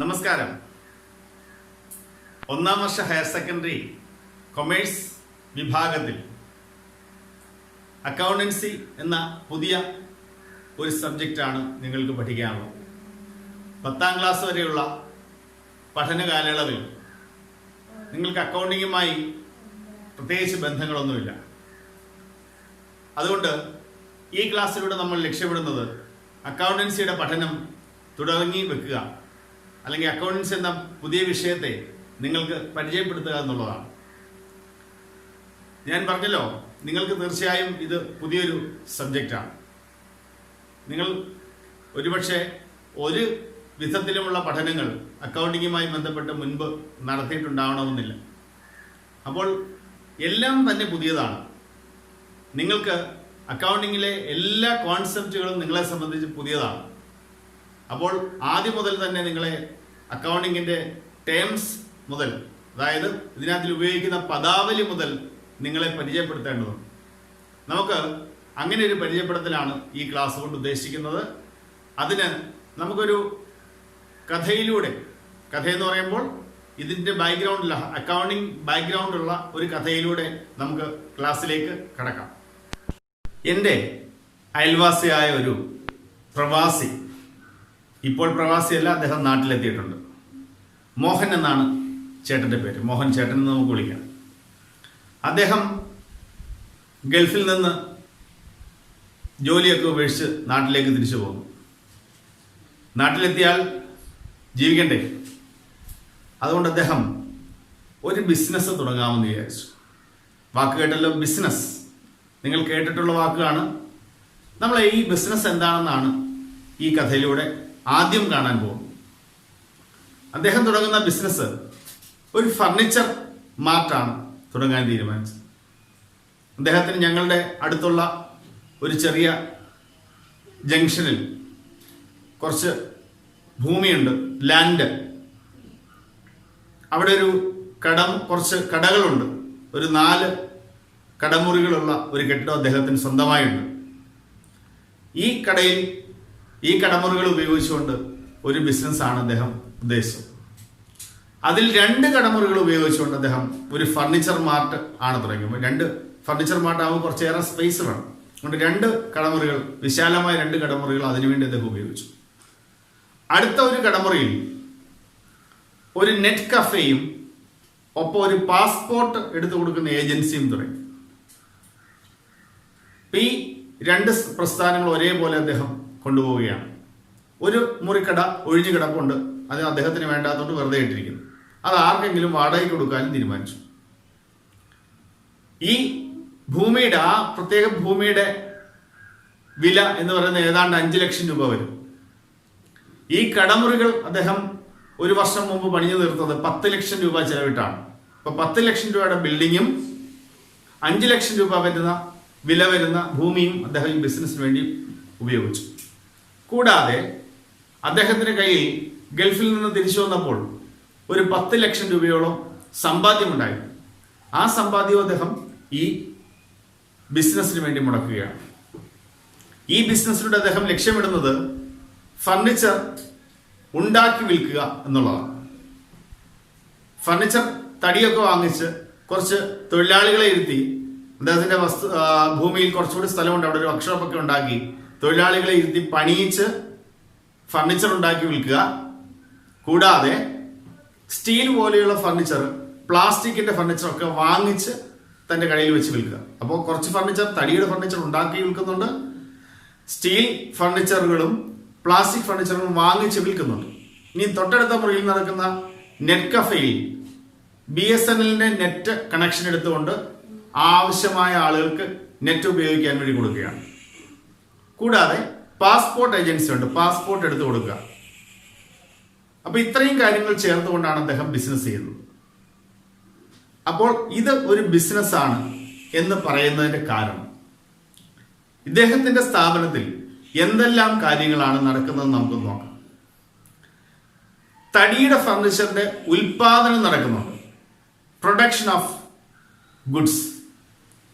നമസ്കാരം. ഒന്നാം വർഷ higher secondary commerce വിഭാഗത്തിൽ അക്കൗണ്ടൻസി എന്ന പുതിയ ഒരു സബ്ജക്റ്റാണ് നിങ്ങൾക്ക് പഠിക്കാനുള്ളത്. 10ാം ക്ലാസ് വരെയുള്ള പഠന കാലയളവിൽ നിങ്ങൾക്ക് അക്കൗണ്ടിങ്ങുമായി പ്രത്യേകിച്ച് ബന്ധങ്ങളൊന്നുമില്ല. അതുകൊണ്ട് ഈ ക്ലാസ്സിലൂടെ നമ്മൾ ലക്ഷ്യമിടുന്നത് അക്കൗണ്ടൻസിയുടെ പഠനം തുടങ്ങി വെക്കുക, അല്ലെങ്കിൽ അക്കൗണ്ടൻസി എന്ന പുതിയ വിഷയത്തെ നിങ്ങൾക്ക് പരിചയപ്പെടുത്തുക എന്നുള്ളതാണ്. ഞാൻ പറഞ്ഞല്ലോ, നിങ്ങൾക്ക് തീർച്ചയായും ഇത് പുതിയൊരു സബ്ജക്റ്റാണ്. നിങ്ങൾ ഒരുപക്ഷെ ഒരു വിധത്തിലുമുള്ള പഠനങ്ങൾ അക്കൗണ്ടിങ്ങുമായി ബന്ധപ്പെട്ട് മുൻപ് നടത്തിയിട്ടുണ്ടാവണമെന്നില്ല. അപ്പോൾ എല്ലാം തന്നെ പുതിയതാണ്. നിങ്ങൾക്ക് അക്കൗണ്ടിങ്ങിലെ എല്ലാ കോൺസെപ്റ്റുകളും നിങ്ങളെ സംബന്ധിച്ച് പുതിയതാണ്. അപ്പോൾ ആദ്യം മുതൽ തന്നെ നിങ്ങളെ അക്കൗണ്ടിങ്ങിൻ്റെ ടേംസ് മുതൽ, അതായത് ഇതിനകത്തിൽ ഉപയോഗിക്കുന്ന പദാവലി മുതൽ നിങ്ങളെ പരിചയപ്പെടുത്തേണ്ടതുണ്ട്. നമുക്ക് അങ്ങനെ ഒരു പരിചയപ്പെടുത്തലാണ് ഈ ക്ലാസ് കൊണ്ട് ഉദ്ദേശിക്കുന്നത്. അതിന് നമുക്കൊരു കഥയിലൂടെ, കഥയെന്ന് പറയുമ്പോൾ ഇതിൻ്റെ ബാക്ക്ഗ്രൗണ്ടില്ല, അക്കൗണ്ടിങ് ബാക്ക്ഗ്രൗണ്ടുള്ള ഒരു കഥയിലൂടെ നമുക്ക് ക്ലാസ്സിലേക്ക് കടക്കാം. എൻ്റെ അയൽവാസിയായ ഒരു പ്രവാസി, ഇപ്പോൾ പ്രവാസിയല്ല, അദ്ദേഹം നാട്ടിലെത്തിയിട്ടുണ്ട്. മോഹൻ എന്നാണ് ചേട്ടൻ്റെ പേര്. മോഹൻ ചേട്ടൻ എന്ന് നമുക്ക് വിളിക്കാം. അദ്ദേഹം ഗൾഫിൽ നിന്ന് ജോലിയൊക്കെ ഉപേക്ഷിച്ച് നാട്ടിലേക്ക് തിരിച്ചു പോകുന്നു. നാട്ടിലെത്തിയാൽ ജീവിക്കണ്ടേ? അതുകൊണ്ട് അദ്ദേഹം ഒരു ബിസിനസ് തുടങ്ങാമെന്ന് വിചാരിച്ചു. വാക്ക് കേട്ടല്ലോ, ബിസിനസ്. നിങ്ങൾ കേട്ടിട്ടുള്ള വാക്കാണ്. നമ്മൾ ഈ ബിസിനസ് എന്താണെന്നാണ് ഈ കഥയിലൂടെ ആദ്യം കാണാൻ പോകുന്നത്. അദ്ദേഹം തുടങ്ങുന്ന ബിസിനസ് ഒരു ഫർണിച്ചർ മാർട്ടാണ് തുടങ്ങാൻ തീരുമാനിച്ചത്. അദ്ദേഹത്തിന് ഞങ്ങളുടെ അടുത്തുള്ള ഒരു ചെറിയ ജംഗ്ഷനിൽ കുറച്ച് ഭൂമിയുണ്ട്, ലാൻഡ്. അവിടെ ഒരു കുറച്ച് കടകളുണ്ട്. ഒരു 4 കടമുറികളുള്ള ഒരു കെട്ടിടം അദ്ദേഹത്തിന് സ്വന്തമായുണ്ട്. ഈ കടമുറികൾ ഉപയോഗിച്ചുകൊണ്ട് ഒരു ബിസിനസ്സാണ് അദ്ദേഹം ഉദ്ദേശിച്ചത്. അതിൽ 2 കടമുറികൾ ഉപയോഗിച്ചുകൊണ്ട് അദ്ദേഹം ഒരു ഫർണിച്ചർ മാർട്ട് ആണ് തുടങ്ങിയത്. 2 ഫർണിച്ചർ മാർട്ട് ആകുമ്പോൾ കുറച്ചേറെ സ്പേസ് വേണം. അതുകൊണ്ട് 2 കടമുറികൾ, വിശാലമായ 2 കടമുറികൾ അതിനുവേണ്ടി അദ്ദേഹം ഉപയോഗിച്ചു. അടുത്ത ഒരു കടമുറിയിൽ ഒരു നെറ്റ് കഫേയും ഒപ്പം ഒരു പാസ്പോർട്ട് എടുത്തു കൊടുക്കുന്ന ഏജൻസിയും തുടങ്ങി. ഈ 2 പ്രസ്ഥാനങ്ങൾ ഒരേപോലെ അദ്ദേഹം കൊണ്ടുപോവുകയാണ്. ഒരു മുറിക്കട ഒഴിഞ്ഞു കിടപ്പുണ്ട്, അത് അദ്ദേഹത്തിന് വേണ്ടാത്തോട്ട് വെറുതെ ഇട്ടിരിക്കുന്നു. അത് ആർക്കെങ്കിലും വാടകയ്ക്ക് കൊടുക്കാനും തീരുമാനിച്ചു. ഈ ഭൂമിയുടെ, ആ പ്രത്യേക ഭൂമിയുടെ വില എന്ന് പറയുന്നത് ഏതാണ്ട് 5 ലക്ഷം രൂപ വരും. ഈ കടമുറികൾ അദ്ദേഹം ഒരു വർഷം മുമ്പ് പണിഞ്ഞു തീർത്തത് 10 ലക്ഷം രൂപ ചെലവിട്ടാണ്. അപ്പൊ 10 ലക്ഷം രൂപയുടെ ബിൽഡിങ്ങും 5 ലക്ഷം രൂപ വില വരുന്ന ഭൂമിയും അദ്ദേഹം ഈ ബിസിനസ്സിന് വേണ്ടി ഉപയോഗിച്ചു. കൂടാതെ അദ്ദേഹത്തിന്റെ കയ്യിൽ ഗൾഫിൽ നിന്ന് തിരിച്ചു വന്നപ്പോൾ ഒരു 10 ലക്ഷം രൂപയോളം സമ്പാദ്യമുണ്ടായി. ആ സമ്പാദ്യവും അദ്ദേഹം ഈ ബിസിനസ്സിന് വേണ്ടി മുടക്കുകയാണ്. ഈ ബിസിനസ്സിലൂടെ അദ്ദേഹം ലക്ഷ്യമിടുന്നത് ഫർണിച്ചർ ഉണ്ടാക്കി വിൽക്കുക എന്നുള്ളതാണ്. ഫർണിച്ചർ തടിയൊക്കെ വാങ്ങിച്ച് കുറച്ച് തൊഴിലാളികളെ ഇരുത്തി, അദ്ദേഹത്തിന്റെ ഭൂമിയിൽ കുറച്ചുകൂടി സ്ഥലമുണ്ട്, അവിടെ ഒരു വർക്ക്ഷോപ്പൊക്കെ ഉണ്ടാക്കി തൊഴിലാളികളെ ഇരുത്തി പണിയിച്ച് ഫർണിച്ചർ ഉണ്ടാക്കി വിൽക്കുക. കൂടാതെ സ്റ്റീൽ പോലെയുള്ള ഫർണിച്ചർ, പ്ലാസ്റ്റിക്കിന്റെ ഫർണിച്ചർ ഒക്കെ വാങ്ങിച്ച് തന്റെ കടയിൽ വെച്ച് വിൽക്കുക. അപ്പോൾ കുറച്ച് ഫർണിച്ചർ, തടിയുടെ ഫർണിച്ചർ ഉണ്ടാക്കി വിൽക്കുന്നുണ്ട്, സ്റ്റീൽ ഫർണിച്ചറുകളും പ്ലാസ്റ്റിക് ഫർണിച്ചറുകളും വാങ്ങിച്ച് വിൽക്കുന്നുണ്ട്. ഇനി തൊട്ടടുത്ത മുറിയിൽ നടക്കുന്ന നെറ്റ് കഫേയിൽ BSNLന്റെ നെറ്റ് കണക്ഷൻ എടുത്തുകൊണ്ട് ആവശ്യമായ ആളുകൾക്ക് നെറ്റ് ഉപയോഗിക്കാൻ വേണ്ടി കൊടുക്കുകയാണ്. കൂടാതെ പാസ്പോർട്ട് ഏജൻസി ഉണ്ട്, പാസ്പോർട്ട് എടുത്തു കൊടുക്കുക. അപ്പൊ ഇത്രയും കാര്യങ്ങൾ ചേർത്തുകൊണ്ടാണ് അദ്ദേഹം ബിസിനസ് ചെയ്യുന്നത്. അപ്പോൾ ഇത് ഒരു ബിസിനസ്സാണ് എന്ന് പറയുന്നതിന്റെ കാരണം, ഇദ്ദേഹത്തിന്റെ സ്ഥാപനത്തിൽ എന്തെല്ലാം കാര്യങ്ങളാണ് നടക്കുന്നത് നമുക്ക് നോക്കാം. തടിയുടെ ഫർണിച്ചറിന്റെ ഉൽപാദനം നടക്കുന്നുണ്ട്, പ്രൊഡക്ഷൻ ഓഫ് ഗുഡ്സ്.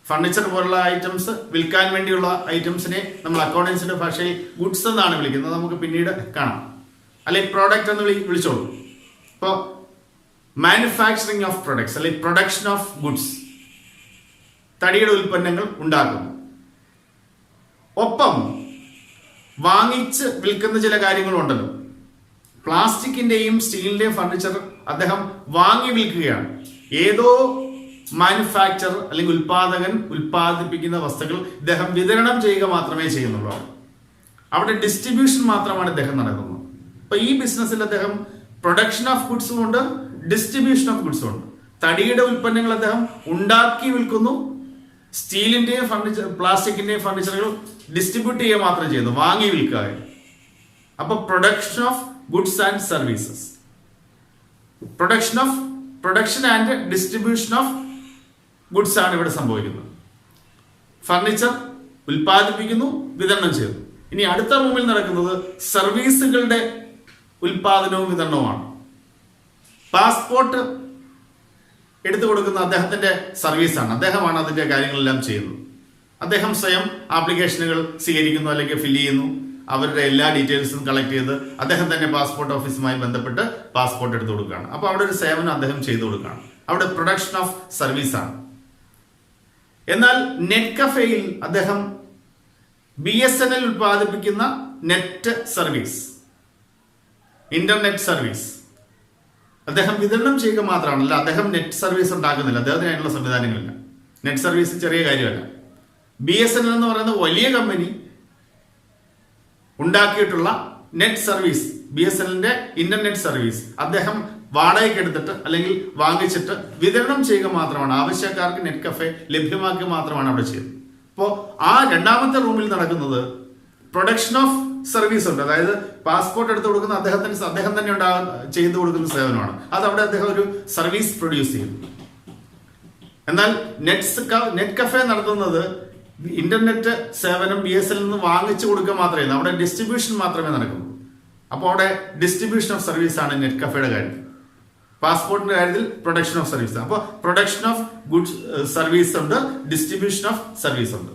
ഫർണിച്ചർ പോലുള്ള ഐറ്റംസ് വിൽക്കാൻ വേണ്ടിയുള്ള ഐറ്റംസിനെ നമ്മൾ അക്കൗണ്ടൻസിന്റെ ഭാഷയിൽ ഗുഡ്സ് എന്നാണ് വിളിക്കുന്നത്. നമുക്ക് പിന്നീട് കാണാം. അല്ലെങ്കിൽ പ്രോഡക്റ്റ് എന്ന് വിളിച്ചോളൂ. ഇപ്പോൾ മാനുഫാക്ചറിങ് ഓഫ് പ്രൊഡക്ട്സ് അല്ലെങ്കിൽ പ്രൊഡക്ഷൻ ഓഫ് ഗുഡ്സ്, തടിയുടെ ഉൽപ്പന്നങ്ങൾ ഉണ്ടാക്കുന്നു. ഒപ്പം വാങ്ങിച്ച് വിൽക്കുന്ന ചില കാര്യങ്ങളുണ്ടല്ലോ. പ്ലാസ്റ്റിക്കിന്റെയും സ്റ്റീലിന്റെയും ഫർണിച്ചർ അദ്ദേഹം വാങ്ങി വിൽക്കുകയാണ്. ഏതോ മാനുഫാക്ചർ അല്ലെങ്കിൽ ഉൽപാദകൻ ഉൽപ്പാദിപ്പിക്കുന്ന വസ്തുക്കൾ ഇദ്ദേഹം വിതരണം ചെയ്യുക മാത്രമേ ചെയ്യുന്നുള്ളൂ. അവിടെ ഡിസ്ട്രിബ്യൂഷൻ മാത്രമാണ് ഇദ്ദേഹം നടക്കുന്നത്. അപ്പൊ ഈ ബിസിനസ്സിൽ അദ്ദേഹം പ്രൊഡക്ഷൻ ഓഫ് ഗുഡ്സും ഉണ്ട്, ഡിസ്ട്രിബ്യൂഷൻ ഓഫ് ഗുഡ്സും ഉണ്ട്. തടിയുടെ ഉൽപ്പന്നങ്ങൾ അദ്ദേഹം ഉണ്ടാക്കി വിൽക്കുന്നു, സ്റ്റീലിന്റെയും ഫർണിച്ചർ പ്ലാസ്റ്റിക്കിന്റെയും ഫർണിച്ചറുകൾ ഡിസ്ട്രിബ്യൂട്ട് ചെയ്യുക മാത്രം ചെയ്യുന്നു, വാങ്ങി വിൽക്കുക. അപ്പൊ production of goods and services, production and distribution of goods ആണ് ഇവിടെ സംഭവിക്കുന്നത്. ഫർണിച്ചർ ഉൽപ്പാദിപ്പിക്കുന്നു, വിതരണം ചെയ്യുന്നു. ഇനി അടുത്ത റൂമിൽ നടക്കുന്നത് സർവീസുകളുടെ ഉൽപാദനവും വിതരണവുമാണ്. പാസ്പോർട്ട് എടുത്തു കൊടുക്കുന്ന അദ്ദേഹത്തിന്റെ സർവീസാണ്. അദ്ദേഹമാണ് അതിന്റെ കാര്യങ്ങളെല്ലാം ചെയ്യുന്നത്. അദ്ദേഹം സ്വയം ആപ്ലിക്കേഷനുകൾ സ്വീകരിക്കുന്നു അല്ലെങ്കിൽ ഫില്ല് ചെയ്യുന്നു. അവരുടെ എല്ലാ ഡീറ്റെയിൽസും കളക്ട് ചെയ്ത് അദ്ദേഹം തന്നെ പാസ്പോർട്ട് ഓഫീസുമായി ബന്ധപ്പെട്ട് പാസ്പോർട്ട് എടുത്തു കൊടുക്കുകയാണ്. അപ്പൊ അവിടെ ഒരു സേവനം അദ്ദേഹം ചെയ്തു കൊടുക്കുകയാണ്. അവിടെ പ്രൊഡക്ഷൻ ഓഫ് സർവീസാണ്. എന്നാൽ നെറ്റ് കഫേയിൽ അദ്ദേഹം BSNL ഉൽപ്പാദിപ്പിക്കുന്ന നെറ്റ് സർവീസ്, ഇന്റർനെറ്റ് സർവീസ് അദ്ദേഹം വിതരണം ചെയ്യുക മാത്രമാണല്ല, അദ്ദേഹം നെറ്റ് സർവീസ് ഉണ്ടാക്കുന്നില്ല. അദ്ദേഹത്തിന് അതിനുള്ള സംവിധാനങ്ങളില്ല. നെറ്റ് സർവീസ് ചെറിയ കാര്യമല്ല. BSNL എന്ന് പറയുന്ന വലിയ കമ്പനി ഉണ്ടാക്കിയിട്ടുള്ള നെറ്റ് സർവീസ്, BSNLന്റെ ഇന്റർനെറ്റ് സർവീസ് അദ്ദേഹം വാടകയ്ക്ക് എടുത്തിട്ട് അല്ലെങ്കിൽ വാങ്ങിച്ചിട്ട് വിതരണം ചെയ്യുക മാത്രമാണ്. ആവശ്യക്കാർക്ക് നെറ്റ് കഫേ ലഭ്യമാക്കുക മാത്രമാണ് അവിടെ ചെയ്യുന്നത്. അപ്പോൾ ആ രണ്ടാമത്തെ റൂമിൽ നടക്കുന്നത് പ്രൊഡക്ഷൻ ഓഫ് സർവീസ് ഉണ്ട്. അതായത് പാസ്പോർട്ട് എടുത്തു കൊടുക്കുന്ന അദ്ദേഹം തന്നെ ചെയ്തു കൊടുക്കുന്ന സേവനമാണ്. അത് അവിടെ അദ്ദേഹം ഒരു സർവീസ് പ്രൊഡ്യൂസ് ചെയ്യുന്നു. എന്നാൽ നെറ്റ് കഫേ നടത്തുന്നത് ഇന്റർനെറ്റ് സേവനം BSNL നിന്ന് വാങ്ങിച്ചു കൊടുക്കുക മാത്രമേ, അവിടെ ഡിസ്ട്രിബ്യൂഷൻ മാത്രമേ നടക്കുള്ളൂ. അപ്പോൾ അവിടെ ഡിസ്ട്രിബ്യൂഷൻ ഓഫ് സർവീസ് ആണ് നെറ്റ് കഫേയുടെ കാര്യം. പാസ്പോർട്ടിന്റെ കാര്യത്തിൽ പ്രൊഡക്ഷൻ ഓഫ് സർവീസ്. അപ്പോൾ പ്രൊഡക്ഷൻ ഓഫ് ഗുഡ്സ് സർവീസ് ഉണ്ട്, ഡിസ്ട്രിബ്യൂഷൻ ഓഫ് സർവീസ് ഉണ്ട്.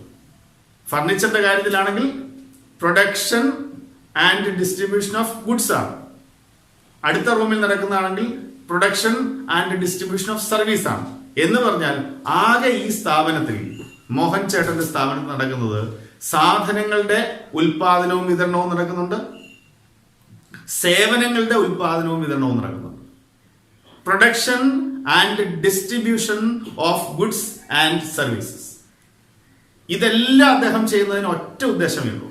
ഫർണിച്ചറിന്റെ കാര്യത്തിലാണെങ്കിൽ production and distribution of goods ആണ്. അടുത്ത റൂമിൽ നടക്കുന്നതാണെങ്കിൽ production and distribution of service ആണ്. എന്ന് പറഞ്ഞാൽ ആകെ ഈ സ്ഥാപനത്തിൽ, മോഹൻ ചേട്ടന്റെ സ്ഥാപനത്തിൽ നടക്കുന്നത് സാധനങ്ങളുടെ ഉൽപാദനവും വിതരണവും നടക്കുന്നുണ്ട്, സേവനങ്ങളുടെ ഉൽപാദനവും വിതരണവും നടക്കുന്നുണ്ട്. Production and distribution of goods and services. ഇതെല്ലാം അദ്ദേഹം ചെയ്യുന്നതിന് ഒറ്റ ഉദ്ദേശമേ ഉള്ളൂ.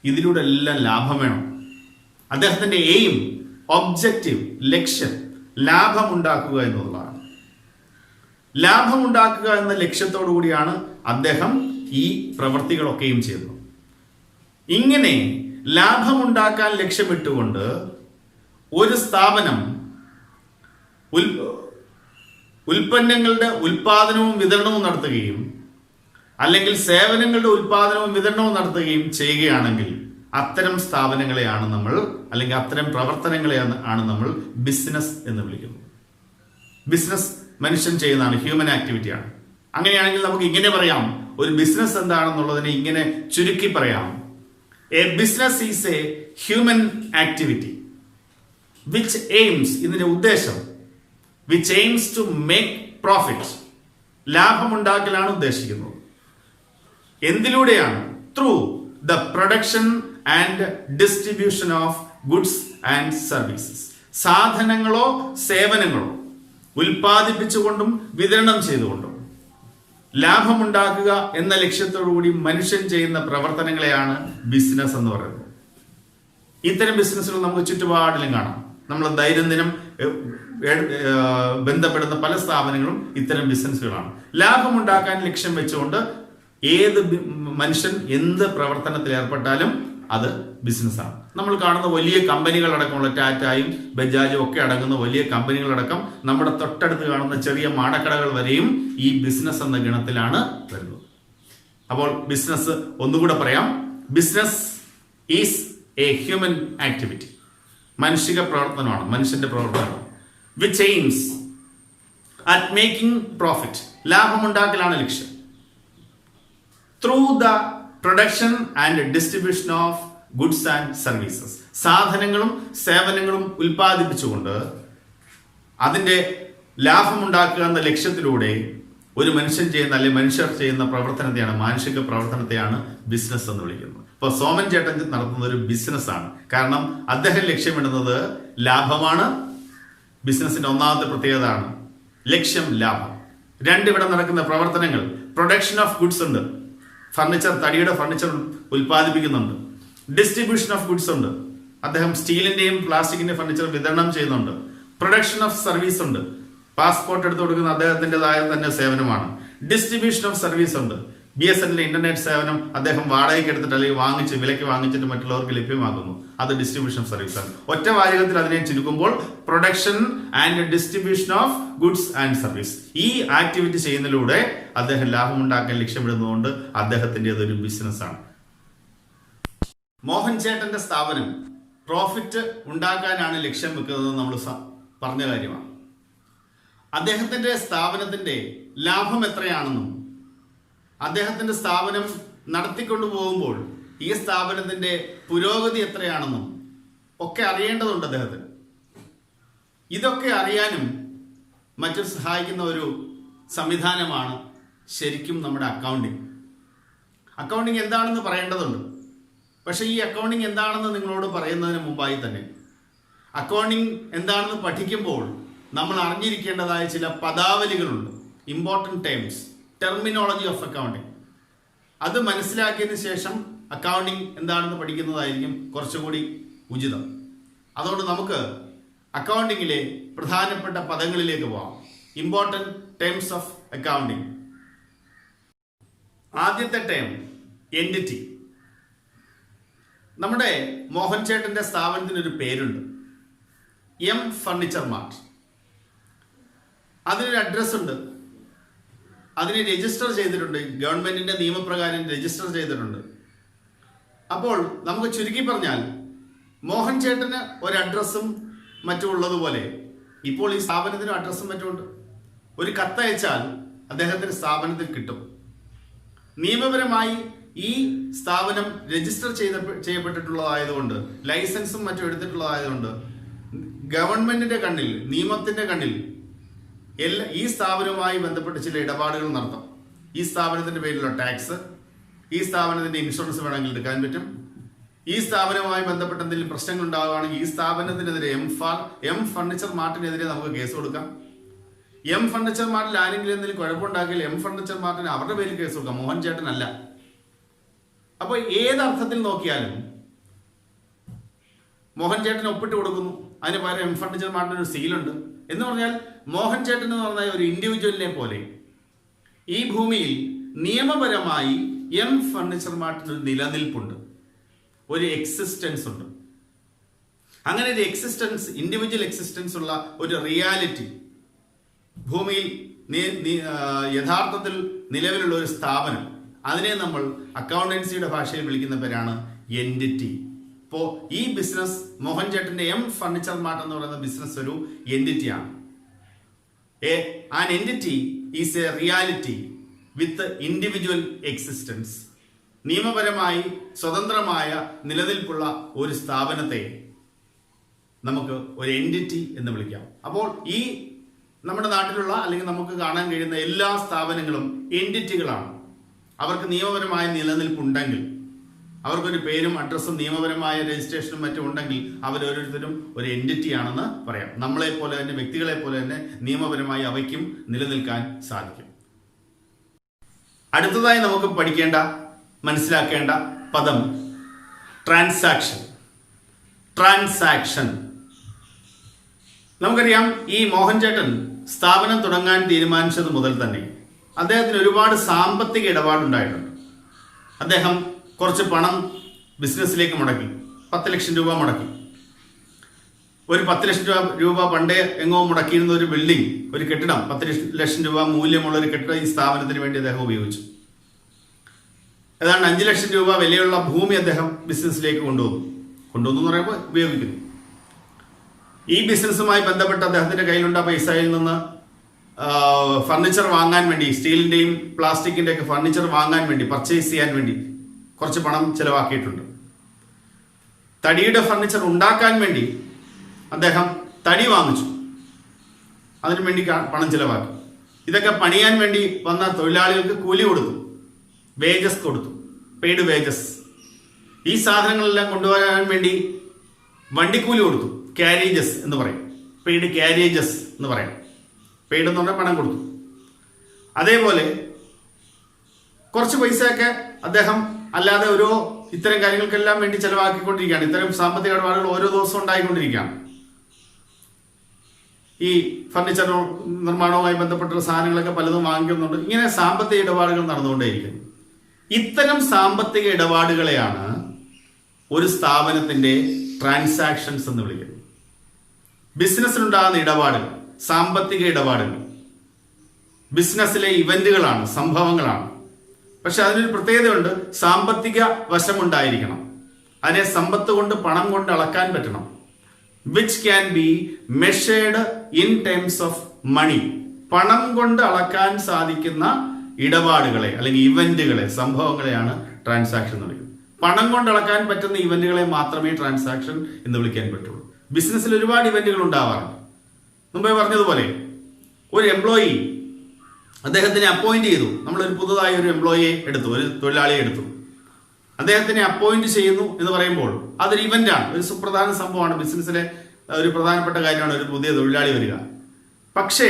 ഇതിലൂടെ എല്ലാം ലാഭം വേണം. അദ്ദേഹത്തിന്റെ എയിം, ഒബ്ജക്റ്റീവ്, ലക്ഷ്യം ലാഭമുണ്ടാക്കുക എന്നുള്ളതാണ്. ലാഭമുണ്ടാക്കുക എന്ന ലക്ഷ്യത്തോടു കൂടിയാണ് അദ്ദേഹം ഈ പ്രവൃത്തികളൊക്കെയും ചെയ്യുന്നത്. ഇങ്ങനെ ലാഭമുണ്ടാക്കാൻ ലക്ഷ്യമിട്ടുകൊണ്ട് ഒരു സ്ഥാപനം ഉൽപ്പന്നങ്ങളുടെ ഉൽപാദനവും വിതരണവും നടത്തുകയും അല്ലെങ്കിൽ സേവനങ്ങളുടെ ഉൽപാദനവും വിതരണവും നടത്തുകയും ചെയ്യുകയാണെങ്കിൽ അത്തരം സ്ഥാപനങ്ങളെയാണ് നമ്മൾ, അല്ലെങ്കിൽ അത്തരം പ്രവർത്തനങ്ങളെയാണ് നമ്മൾ ബിസിനസ് എന്ന് വിളിക്കുന്നത്. ബിസിനസ് മനുഷ്യൻ ചെയ്യുന്നതാണ്, ഹ്യൂമൻ ആക്ടിവിറ്റിയാണ്. അങ്ങനെയാണെങ്കിൽ നമുക്ക് ഇങ്ങനെ പറയാം, ഒരു ബിസിനസ് എന്താണെന്നുള്ളതിനെ ഇങ്ങനെ ചുരുക്കി പറയാം: a business is a human activity which aims, ഇതിന്റെ ഉദ്ദേശം, which aims to make profit, ലാഭമുണ്ടാക്കലാണ് ഉദ്ദേശിക്കുന്നത്. എന്തിലൂടെയാണ്? Through the production and distribution of goods and services. സാധനങ്ങളോ സേവനങ്ങളോ ഉൽപ്പാദിപ്പിച്ചുകൊണ്ടും വിതരണം ചെയ്തുകൊണ്ടും ലാഭമുണ്ടാക്കുക എന്ന ലക്ഷ്യത്തോടുകൂടി മനുഷ്യൻ ചെയ്യുന്ന പ്രവർത്തനങ്ങളെയാണ് ബിസിനസ് എന്ന് പറയുന്നത്. ഇത്തരം ബിസിനസ്സുകൾ നമുക്ക് ചുറ്റുപാടിലും കാണാം. നമ്മൾ ദൈനംദിനം ബന്ധപ്പെടുന്ന പല സ്ഥാപനങ്ങളും ഇത്തരം ബിസിനസ്സുകളാണ്. ലാഭമുണ്ടാക്കാൻ ലക്ഷ്യം വെച്ചുകൊണ്ട് ഏത് മനുഷ്യൻ എന്ത് പ്രവർത്തനത്തിൽ ഏർപ്പെട്ടാലും അത് ബിസിനസ്സാണ്. നമ്മൾ കാണുന്ന വലിയ കമ്പനികളടക്കമുള്ള ടാറ്റായും ബജാജും ഒക്കെ അടങ്ങുന്ന വലിയ കമ്പനികളടക്കം നമ്മുടെ തൊട്ടടുത്ത് കാണുന്ന ചെറിയ മാടക്കടകൾ വരെയും ഈ ബിസിനസ് എന്ന ഗണത്തിലാണ് വരുന്നത്. അപ്പോൾ ബിസിനസ് ഒന്നുകൂടെ പറയാം: business is a human activity, മാനുഷിക പ്രവർത്തനമാണ്, മനുഷ്യന്റെ പ്രവർത്തനമാണ്. Which aims at making profit, ലാഭമുണ്ടാക്കലാണ് ലക്ഷ്യം. Through the production and distribution of goods and services. സാധനങ്ങളും സേവനങ്ങളും ഉൽപ്പാദിപ്പിച്ചുകൊണ്ട് അതിൻ്റെ ലാഭമുണ്ടാക്കുക എന്ന ലക്ഷ്യത്തിലൂടെ ഒരു മനുഷ്യൻ ചെയ്യുന്ന അല്ലെങ്കിൽ മനുഷ്യർ ചെയ്യുന്ന പ്രവർത്തനത്തെയാണ്, മാനുഷിക പ്രവർത്തനത്തെയാണ് ബിസിനസ് എന്ന് വിളിക്കുന്നത്. ഇപ്പോൾ സോമൻ ചേട്ടൻ നടത്തുന്ന ഒരു ബിസിനസ്സാണ്. കാരണം അദ്ദേഹം ലക്ഷ്യമിടുന്നത് ലാഭമാണ്. ബിസിനസിന്റെ ഒന്നാമത്തെ പ്രത്യേകതയാണ് ലക്ഷ്യം ലാഭം. ഇവിടെ നടക്കുന്ന പ്രവർത്തനങ്ങൾ, പ്രൊഡക്ഷൻ ഓഫ് ഗുഡ്സ് ഉണ്ട്, ഫർണിച്ചർ, തടിയുടെ ഫർണിച്ചർ ഉൽപ്പാദിപ്പിക്കുന്നുണ്ട്. ഡിസ്ട്രിബ്യൂഷൻ ഓഫ് ഗുഡ്സ് ഉണ്ട്, അദ്ദേഹം സ്റ്റീലിന്റെയും പ്ലാസ്റ്റിക്കിന്റെയും ഫർണിച്ചർ വിതരണം ചെയ്യുന്നുണ്ട്. പ്രൊഡക്ഷൻ ഓഫ് സർവീസ് ഉണ്ട്, പാസ്പോർട്ട് എടുത്തു കൊടുക്കുന്ന അദ്ദേഹത്തിൻ്റെതായ തന്നെ സേവനമാണ്. ഡിസ്ട്രിബ്യൂഷൻ ഓഫ് സർവീസ് ഉണ്ട്, BSNL ഇന്റർനെറ്റ് സേവനം അദ്ദേഹം വാടകയ്ക്ക് എടുത്തിട്ട് അല്ലെങ്കിൽ വിലയ്ക്ക് വാങ്ങിച്ചിട്ട് മറ്റുള്ളവർക്ക് ലഭ്യമാക്കുന്നു. അത് ഡിസ്ട്രിബ്യൂഷൻ ഓഫ് സർവീസ് ആണ്. ഒറ്റ വാചകത്തിൽ അതിനെ ചുരുക്കുമ്പോൾ production and distribution of goods and service. ഈ ആക്ടിവിറ്റി ചെയ്യുന്നതിലൂടെ അദ്ദേഹം ലാഭമുണ്ടാക്കാൻ ലക്ഷ്യമിടുന്നതുകൊണ്ട് അദ്ദേഹത്തിന്റെ അതൊരു ബിസിനസ്സാണ്. മോഹൻ ചേട്ടന്റെ സ്ഥാപനം പ്രോഫിറ്റ് ഉണ്ടാക്കാനാണ് ലക്ഷ്യം വെക്കുന്നത് നമ്മൾ പറഞ്ഞ കാര്യമാണ്. അദ്ദേഹത്തിന്റെ സ്ഥാപനത്തിന്റെ ലാഭം എത്രയാണെന്നും അദ്ദേഹത്തിന്റെ സ്ഥാപനം നടത്തിക്കൊണ്ടു പോകുമ്പോൾ ഈ സ്ഥാപനത്തിന്റെ പുരോഗതി എത്രയാണെന്നും ഒക്കെ അറിയേണ്ടതുണ്ട് അദ്ദേഹത്തിന്. ഇതൊക്കെ അറിയാനും മറ്റും സഹായിക്കുന്ന ഒരു സംവിധാനമാണ് ശരിക്കും നമ്മുടെ അക്കൗണ്ടിങ്. അക്കൗണ്ടിങ് എന്താണെന്ന് പറയേണ്ടതുണ്ട്. പക്ഷെ ഈ അക്കൗണ്ടിങ് എന്താണെന്ന് നിങ്ങളോട് പറയുന്നതിന് മുമ്പായി തന്നെ അക്കൗണ്ടിങ് എന്താണെന്ന് പഠിക്കുമ്പോൾ നമ്മൾ അറിഞ്ഞിരിക്കേണ്ടതായ ചില പദാവലികളുണ്ട്, important terms, terminology of accounting. അത് മനസ്സിലാക്കിയതിന് ശേഷം അക്കൗണ്ടിങ് എന്താണെന്ന് പഠിക്കുന്നതായിരിക്കും കുറച്ചുകൂടി ഉചിതം. അതുകൊണ്ട് നമുക്ക് അക്കൗണ്ടിങ്ങിലെ പ്രധാനപ്പെട്ട പദങ്ങളിലേക്ക് പോകാം. Important terms of accounting. ആദ്യത്തെ ടേം എൻറ്റിറ്റി. നമ്മുടെ മോഹൻ ചേട്ടന്റെ സ്ഥാപനത്തിനൊരു പേരുണ്ട്, M ഫർണിച്ചർ മാർട്ട്. അതിനൊരു അഡ്രസ് ഉണ്ട്, അതിനെ രജിസ്റ്റർ ചെയ്തിട്ടുണ്ട്, ഗവൺമെന്റിന്റെ നിയമപ്രകാരം രജിസ്റ്റർ ചെയ്തിട്ടുണ്ട്. അപ്പോൾ നമുക്ക് ചുരുക്കി പറഞ്ഞാൽ മോഹൻ ചേട്ടന് ഒരു അഡ്രസ്സും മറ്റും ഉള്ളതുപോലെ ഇപ്പോൾ ഈ സ്ഥാപനത്തിനും അഡ്രസ്സും മറ്റുമുണ്ട്. ഒരു കത്തയച്ചാൽ അദ്ദേഹത്തിന് സ്ഥാപനത്തിൽ കിട്ടും. നിയമപരമായി ഈ സ്ഥാപനം രജിസ്റ്റർ ചെയ്യപ്പെട്ടിട്ടുള്ളതായതുകൊണ്ട്, ലൈസൻസും മറ്റും എടുത്തിട്ടുള്ളതായതുകൊണ്ട് ഗവൺമെന്റിന്റെ കണ്ണിൽ, നിയമത്തിന്റെ കണ്ണിൽ ഈ സ്ഥാപനവുമായി ബന്ധപ്പെട്ട് ചില ഇടപാടുകൾ നടത്താം. ഈ സ്ഥാപനത്തിന്റെ പേരിലുള്ള ടാക്സ്, ഈ സ്ഥാപനത്തിന്റെ ഇൻഷുറൻസ് വേണമെങ്കിൽ എടുക്കാൻ പറ്റും. ഈ സ്ഥാപനവുമായി ബന്ധപ്പെട്ട എന്തെങ്കിലും പ്രശ്നങ്ങൾ ഉണ്ടാവുകയാണെങ്കിൽ ഈ സ്ഥാപനത്തിനെതിരെ എം ഫർണിച്ചർ മാർട്ടിനെതിരെ നമുക്ക് കേസ് കൊടുക്കാം. M ഫർണിച്ചർ മാർട്ടിൽ ആരെങ്കിലും എന്തെങ്കിലും കുഴപ്പമുണ്ടാക്കിയാൽ M ഫർണിച്ചർ മാർട്ടിന് അവരുടെ പേരിൽ കേസ് കൊടുക്കാം, മോഹൻ ചേട്ടനല്ല. അപ്പൊ ഏതർത്ഥത്തിൽ നോക്കിയാലും മോഹൻ ചേട്ടന് ഒപ്പിട്ട് കൊടുക്കുന്നു, അതിന് പകരം M ഫർണിച്ചർ മാർട്ടിന് ഒരു സീലുണ്ട്. എന്ന് പറഞ്ഞാൽ മോഹൻ ചേട്ടൻ എന്ന് പറഞ്ഞാൽ ഒരു ഇൻഡിവിജ്വലിനെ പോലെ ഈ ഭൂമിയിൽ നിയമപരമായി M ഫർണിച്ചർ മാർട്ടിന് ഒരു നിലനിൽപ്പുണ്ട്, ഒരു എക്സിസ്റ്റൻസ് ഉണ്ട്. അങ്ങനെ ഒരു എക്സിസ്റ്റൻസ്, ഇൻഡിവിജ്വൽ എക്സിസ്റ്റൻസ് ഉള്ള ഒരു റിയാലിറ്റി ഭൂമിയിൽ യഥാർത്ഥത്തിൽ നിലവിലുള്ള ഒരു സ്ഥാപനം, അതിനെ നമ്മൾ അക്കൗണ്ടൻസിയുടെ ഭാഷയിൽ വിളിക്കുന്ന പേരാണ് എൻറ്റിറ്റി. ഇപ്പോൾ ഈ ബിസിനസ് മോഹൻ ചേട്ടന്റെ M ഫർണിച്ചർ മാർട്ട് എന്ന് പറയുന്ന ബിസിനസ് ഒരു എൻറ്റിറ്റിയാണ്. An entity is a reality with individual existence. നിയമപരമായി സ്വതന്ത്രമായ നിലനിൽപ്പുള്ള ഒരു സ്ഥാപനത്തെ നമുക്ക് ഒരു എൻറ്റിറ്റി എന്ന് വിളിക്കാം. അപ്പോൾ ഈ നമ്മുടെ നാട്ടിലുള്ള അല്ലെങ്കിൽ നമുക്ക് കാണാൻ കഴിയുന്ന എല്ലാ സ്ഥാപനങ്ങളും എൻറ്റിറ്റികളാണ്. അവർക്ക് നിയമപരമായ നിലനിൽപ്പുണ്ടെങ്കിൽ, അവർക്കൊരു പേരും അഡ്രസ്സും നിയമപരമായ രജിസ്ട്രേഷനും മറ്റും ഉണ്ടെങ്കിൽ അവരോരോരുത്തരും ഒരു എൻറ്റിറ്റി ആണെന്ന് പറയാം. നമ്മളെ പോലെ തന്നെ, വ്യക്തികളെ പോലെ തന്നെ നിയമപരമായി അവയ്ക്കും നിലനിൽക്കാൻ സാധിക്കും. അടുത്തതായി നമുക്ക് പഠിക്കേണ്ട, മനസ്സിലാക്കേണ്ട പദം ട്രാൻസാക്ഷൻ. ട്രാൻസാക്ഷൻ നമുക്കറിയാം. ഈ മോഹൻ ചേട്ടൻ സ്ഥാപനം തുടങ്ങാൻ തീരുമാനിച്ചത് മുതൽ തന്നെ അദ്ദേഹത്തിന് ഒരുപാട് സാമ്പത്തിക ഇടപാടുണ്ടായിട്ടുണ്ട്. അദ്ദേഹം കുറച്ച് പണം ബിസിനസ്സിലേക്ക് മുടക്കി, 10 ലക്ഷം രൂപ മുടക്കി. ഒരു 10 ലക്ഷം രൂപ പണ്ടേ എങ്ങോ മുടക്കിയിരുന്ന ഒരു ബിൽഡിംഗ്, ഒരു കെട്ടിടം, 10 ലക്ഷം രൂപ മൂല്യമുള്ള ഒരു കെട്ടിടം ഈ സ്ഥാപനത്തിന് വേണ്ടി അദ്ദേഹം ഉപയോഗിച്ചു. ഏതാണ്ട് 5 ലക്ഷം രൂപ വിലയുള്ള ഭൂമി അദ്ദേഹം ബിസിനസ്സിലേക്ക് കൊണ്ടുവന്നു എന്ന് പറയുമ്പോൾ ഉപയോഗിക്കുന്നു. ഈ ബിസിനസ്സുമായി ബന്ധപ്പെട്ട് അദ്ദേഹത്തിന്റെ കയ്യിലുണ്ട പൈസയിൽ നിന്ന് ഫർണിച്ചർ വാങ്ങാൻ വേണ്ടി, സ്റ്റീലിന്റെയും പ്ലാസ്റ്റിക്കിന്റെ ഒക്കെ ഫർണിച്ചർ വാങ്ങാൻ വേണ്ടി, പർച്ചേസ് ചെയ്യാൻ വേണ്ടി കുറച്ച് പണം ചെലവാക്കിയിട്ടുണ്ട്. തടിയുടെ ഫർണിച്ചർ ഉണ്ടാക്കാൻ വേണ്ടി അദ്ദേഹം തടി വാങ്ങിച്ചു, അതിനു വേണ്ടി പണം ചിലവാക്കി. ഇതൊക്കെ പണിയാൻ വേണ്ടി വന്ന തൊഴിലാളികൾക്ക് കൂലി കൊടുത്തു, വേജസ് കൊടുത്തു, പെയ്ഡ് വേജസ്. ഈ സാധനങ്ങളെല്ലാം കൊണ്ടുവരാൻ വേണ്ടി വണ്ടിക്കൂലി കൊടുത്തു, ക്യാരേജസ് എന്ന് പറയും, പെയ്ഡ് ക്യാരേജസ് എന്ന് പറയാം. പെയ്ഡ് എന്ന് പറഞ്ഞാൽ പണം കൊടുത്തു. അതേപോലെ കുറച്ച് പൈസയൊക്കെ അദ്ദേഹം അല്ലാതെ ഓരോ ഇത്തരം കാര്യങ്ങൾക്കെല്ലാം വേണ്ടി ചെലവാക്കിക്കൊണ്ടിരിക്കുകയാണ്. ഇത്തരം സാമ്പത്തിക ഇടപാടുകൾ ഓരോ ദിവസവും ഉണ്ടായിക്കൊണ്ടിരിക്കുകയാണ്. ഈ ഫർണിച്ചർ നിർമ്മാണവുമായി ബന്ധപ്പെട്ട സാധനങ്ങളൊക്കെ പലതും വാങ്ങിക്കുന്നുണ്ട്. ഇങ്ങനെ സാമ്പത്തിക ഇടപാടുകൾ നടന്നുകൊണ്ടേയിരിക്കുന്നു. ഇത്തരം സാമ്പത്തിക ഇടപാടുകളെയാണ് ഒരു സ്ഥാപനത്തിന്റെ ട്രാൻസാക്ഷൻസ് എന്ന് വിളിക്കുന്നത്. ബിസിനസ്സിലുണ്ടാകുന്ന ഇടപാടുകൾ, സാമ്പത്തിക ഇടപാടുകൾ ബിസിനസ്സിലെ ഇവന്റുകളാണ്, സംഭവങ്ങളാണ്. പക്ഷെ അതിനൊരു പ്രത്യേകതയുണ്ട്. സാമ്പത്തിക വശമുണ്ടായിരിക്കണം. അതിനെ സമ്പത്ത് കൊണ്ട്, പണം കൊണ്ട് അളക്കാൻ പറ്റണം. Which can be measured in terms of money. പണം കൊണ്ട് അളക്കാൻ സാധിക്കുന്ന ഇടപാടുകളെ അല്ലെങ്കിൽ ഇവന്റുകളെ, സംഭവങ്ങളെയാണ് ട്രാൻസാക്ഷൻ എന്ന് വിളിക്കുന്നത്. പണം കൊണ്ട് അളക്കാൻ പറ്റുന്ന ഇവന്റുകളെ മാത്രമേ ട്രാൻസാക്ഷൻ എന്ന് വിളിക്കാൻ പറ്റുള്ളൂ. ബിസിനസ്സിൽ ഒരുപാട് ഇവന്റുകൾ ഉണ്ടാവാറുണ്ട്. മുമ്പേ പറഞ്ഞതുപോലെ ഒരു എംപ്ലോയി, അദ്ദേഹത്തിനെ അപ്പോയിന്റ് ചെയ്തു. നമ്മളൊരു പുതുതായി ഒരു എംപ്ലോയിയെ എടുത്തു, ഒരു തൊഴിലാളിയെ എടുത്തു. അദ്ദേഹത്തിനെ അപ്പോയിന്റ് ചെയ്യുന്നു എന്ന് പറയുമ്പോൾ അതൊരു ഇവന്റാണ്, ഒരു സുപ്രധാന സംഭവമാണ്. ബിസിനസ്സിലെ ഒരു പ്രധാനപ്പെട്ട കാര്യമാണ് ഒരു പുതിയ തൊഴിലാളി വരിക. പക്ഷേ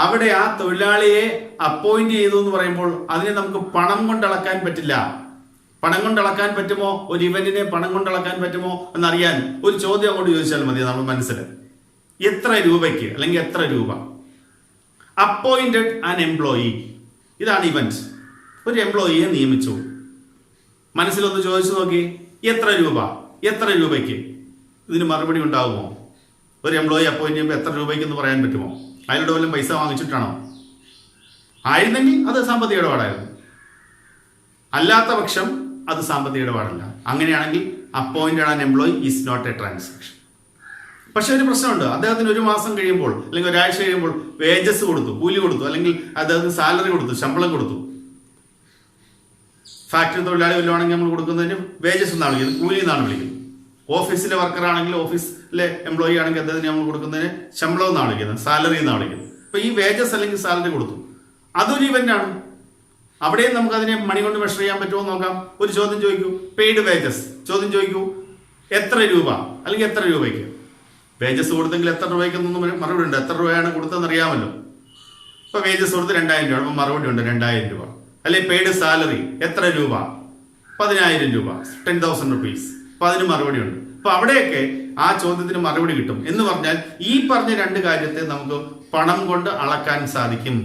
അവിടെ ആ തൊഴിലാളിയെ അപ്പോയിന്റ് ചെയ്തു എന്ന് പറയുമ്പോൾ അതിനെ നമുക്ക് പണം കൊണ്ട് അളക്കാൻ പറ്റില്ല. പണം കൊണ്ട് അളക്കാൻ പറ്റുമോ? ഒരു ഇവന്റിനെ പണം കൊണ്ട് അളക്കാൻ പറ്റുമോ എന്നറിയാൻ ഒരു ചോദ്യം അങ്ങോട്ട് ചോദിച്ചാൽ മതി നമ്മൾ മനസ്സിൽ. എത്ര രൂപയ്ക്ക് അല്ലെങ്കിൽ എത്ര രൂപ? അപ്പോയിന്റഡ് ആൻ എംപ്ലോയി, ഇതാണ് ഇവന്റ്. ഒരു എംപ്ലോയിയെ നിയമിച്ചു. മനസ്സിലൊന്ന് ചോദിച്ചു നോക്കി, എത്ര രൂപ, എത്ര രൂപയ്ക്ക്? ഇതിന് മറുപടി ഉണ്ടാകുമോ? ഒരു എംപ്ലോയി അപ്പോയിന്റ് ചെയ്യുമ്പോൾ എത്ര രൂപയ്ക്ക് എന്ന് പറയാൻ പറ്റുമോ? അതിലൂടെ വല്ലതും പൈസ വാങ്ങിച്ചിട്ടാണോ? ആയിരുന്നെങ്കിൽ അത് സാമ്പത്തിക ഇടപാടായിരുന്നു. അല്ലാത്ത പക്ഷം അത് സാമ്പത്തിക ഇടപാടല്ല. അങ്ങനെയാണെങ്കിൽ appointed an employee is not a transaction. പക്ഷെ ഒരു പ്രശ്നമുണ്ട്. അദ്ദേഹത്തിന് ഒരു മാസം കഴിയുമ്പോൾ അല്ലെങ്കിൽ ഒരാഴ്ച കഴിയുമ്പോൾ വേജസ് കൊടുത്തു, കൂലി കൊടുത്തു, അല്ലെങ്കിൽ അദ്ദേഹത്തിന് സാലറി കൊടുത്തു, ശമ്പളം കൊടുത്തു. ഫാക്ടറി തൊഴിലാളി വല്ലതാണെങ്കിൽ നമ്മൾ കൊടുക്കുന്നതിന് വേജസ് എന്നാണ് വിളിക്കുന്നത്, കൂലി എന്നാണ് വിളിക്കുന്നത്. ഓഫീസിലെ വർക്കർ ആണെങ്കിൽ, ഓഫീസിലെ എംപ്ലോയി ആണെങ്കിൽ അദ്ദേഹത്തിന് നമ്മൾ കൊടുക്കുന്നതിന് ശമ്പളം എന്നാണ് വിളിക്കുന്നത്, സാലറി എന്നാണ് വിളിക്കുന്നത്. അപ്പൊ ഈ വേജസ് അല്ലെങ്കിൽ സാലറി കൊടുത്തു, അതൊരു ഇവന്റ് ആണ്. അവിടെയും നമുക്ക് അതിനെ മണി കൊണ്ട് മെഷർ ചെയ്യാൻ പറ്റുമോ നോക്കാം. ഒരു ചോദ്യം ചോദിക്കൂ, പെയ്ഡ് വേജസ്. ചോദ്യം ചോദിക്കൂ, എത്ര രൂപ അല്ലെങ്കിൽ എത്ര രൂപയ്ക്ക്? വേജസ് കൊടുത്തെങ്കിൽ എത്ര രൂപയ്ക്കൊന്നും മറുപടി ഉണ്ട്. എത്ര രൂപയാണ് കൊടുത്തതെന്ന് അറിയാമല്ലോ. ഇപ്പൊ വേജസ് കൊടുത്ത് 2000 രൂപ, അപ്പൊ മറുപടി ഉണ്ട് 2000 രൂപ. അല്ലെ പെയ്ഡ് സാലറി എത്ര രൂപ? 10000 രൂപ, 10,000 rupees. അപ്പൊ അതിന് മറുപടി ഉണ്ട്. അപ്പൊ അവിടെയൊക്കെ ആ ചോദ്യത്തിന് മറുപടി കിട്ടും. എന്ന് പറഞ്ഞാൽ ഈ പറഞ്ഞ രണ്ട് കാര്യത്തെ നമുക്ക് പണം കൊണ്ട് അളക്കാൻ സാധിക്കും.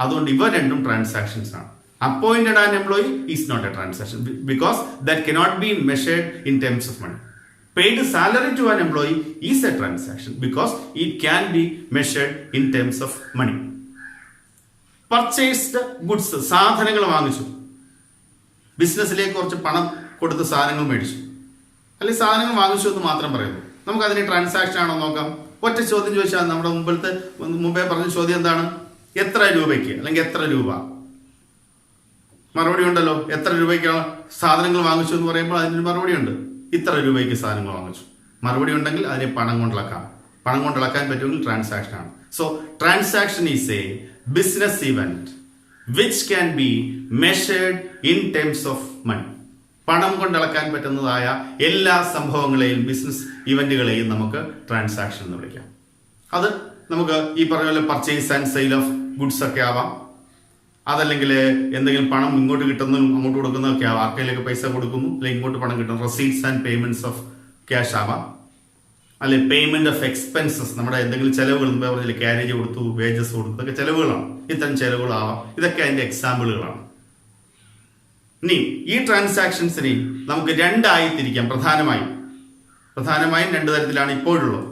അതുകൊണ്ട് ഇവ രണ്ടും ട്രാൻസാക്ഷൻസ് ആണ്. Appointed an employee is not a transaction because that cannot be measured in terms of money. Paid salary to an employee is a transaction because it can be measured in terms of money. Purchased goods, സാധനങ്ങൾ വാങ്ങിച്ചു. ബിസിനസ്സിലേക്ക് കുറച്ച് പണം കൊടുത്ത് സാധനങ്ങൾ മേടിച്ചു, അല്ലെങ്കിൽ സാധനങ്ങൾ വാങ്ങിച്ചു എന്ന് മാത്രം പറയുന്നു. നമുക്ക് അതിന് ട്രാൻസാക്ഷൻ ആണോ നോക്കാം. ഒറ്റ ചോദ്യം ചോദിച്ചാൽ നമ്മുടെ മുമ്പേ പറഞ്ഞ ചോദ്യം എന്താണ്? എത്ര രൂപയ്ക്ക് അല്ലെങ്കിൽ എത്ര രൂപ? മറുപടി ഉണ്ടല്ലോ. എത്ര രൂപയ്ക്കാണ് സാധനങ്ങൾ വാങ്ങിച്ചു എന്ന് പറയുമ്പോൾ അതിന് മറുപടി ഉണ്ട്. ഇത്ര രൂപയ്ക്ക് സാധനങ്ങൾ വാങ്ങിച്ചു. മറുപടി ഉണ്ടെങ്കിൽ അതിനെ പണം കൊണ്ടിളക്കാം. പണം കൊണ്ടിളക്കാൻ പറ്റുമെങ്കിൽ ട്രാൻസാക്ഷൻ ആണ്. So transaction is a business event which can be measured in terms of money. പണം കൊണ്ടിളക്കാൻ പറ്റുന്നതായ എല്ലാ സംഭവങ്ങളെയും, ബിസിനസ് ഇവന്റുകളെയും നമുക്ക് ട്രാൻസാക്ഷൻ എന്ന് വിളിക്കാം. അത് നമുക്ക് ഈ പറഞ്ഞ പോലെ purchase and sale of goods ഒക്കെ ആവാം. അതല്ലെങ്കിൽ എന്തെങ്കിലും പണം ഇങ്ങോട്ട് കിട്ടുന്നതും അങ്ങോട്ട് കൊടുക്കുന്നതൊക്കെ ആവാം. ആർക്കെങ്കിലൊക്കെ പൈസ കൊടുക്കുന്നു, അല്ലെങ്കിൽ ഇങ്ങോട്ട് പണം കിട്ടുന്നു. Receipts and payments of cash ആവാം. അല്ലെ പേയ്മെന്റ് ഓഫ് എക്സ്പെൻസസ്, നമ്മുടെ എന്തെങ്കിലും ചെലവുകൾ, മുമ്പേ പറഞ്ഞില്ല ക്യാരേജ് കൊടുത്തു, വേജസ് കൊടുത്തു, ഇതൊക്കെ ചെലവുകളാണ്. ഇത്തരം ചെലവുകളാവാം. ഇതൊക്കെ അതിന്റെ എക്സാമ്പിളുകളാണ്. ഇനി ഈ ട്രാൻസാക്ഷൻസിനെ നമുക്ക് രണ്ടായി തിരിക്കാം. പ്രധാനമായും രണ്ട് തരത്തിലാണ് ഇപ്പോഴുള്ളത്.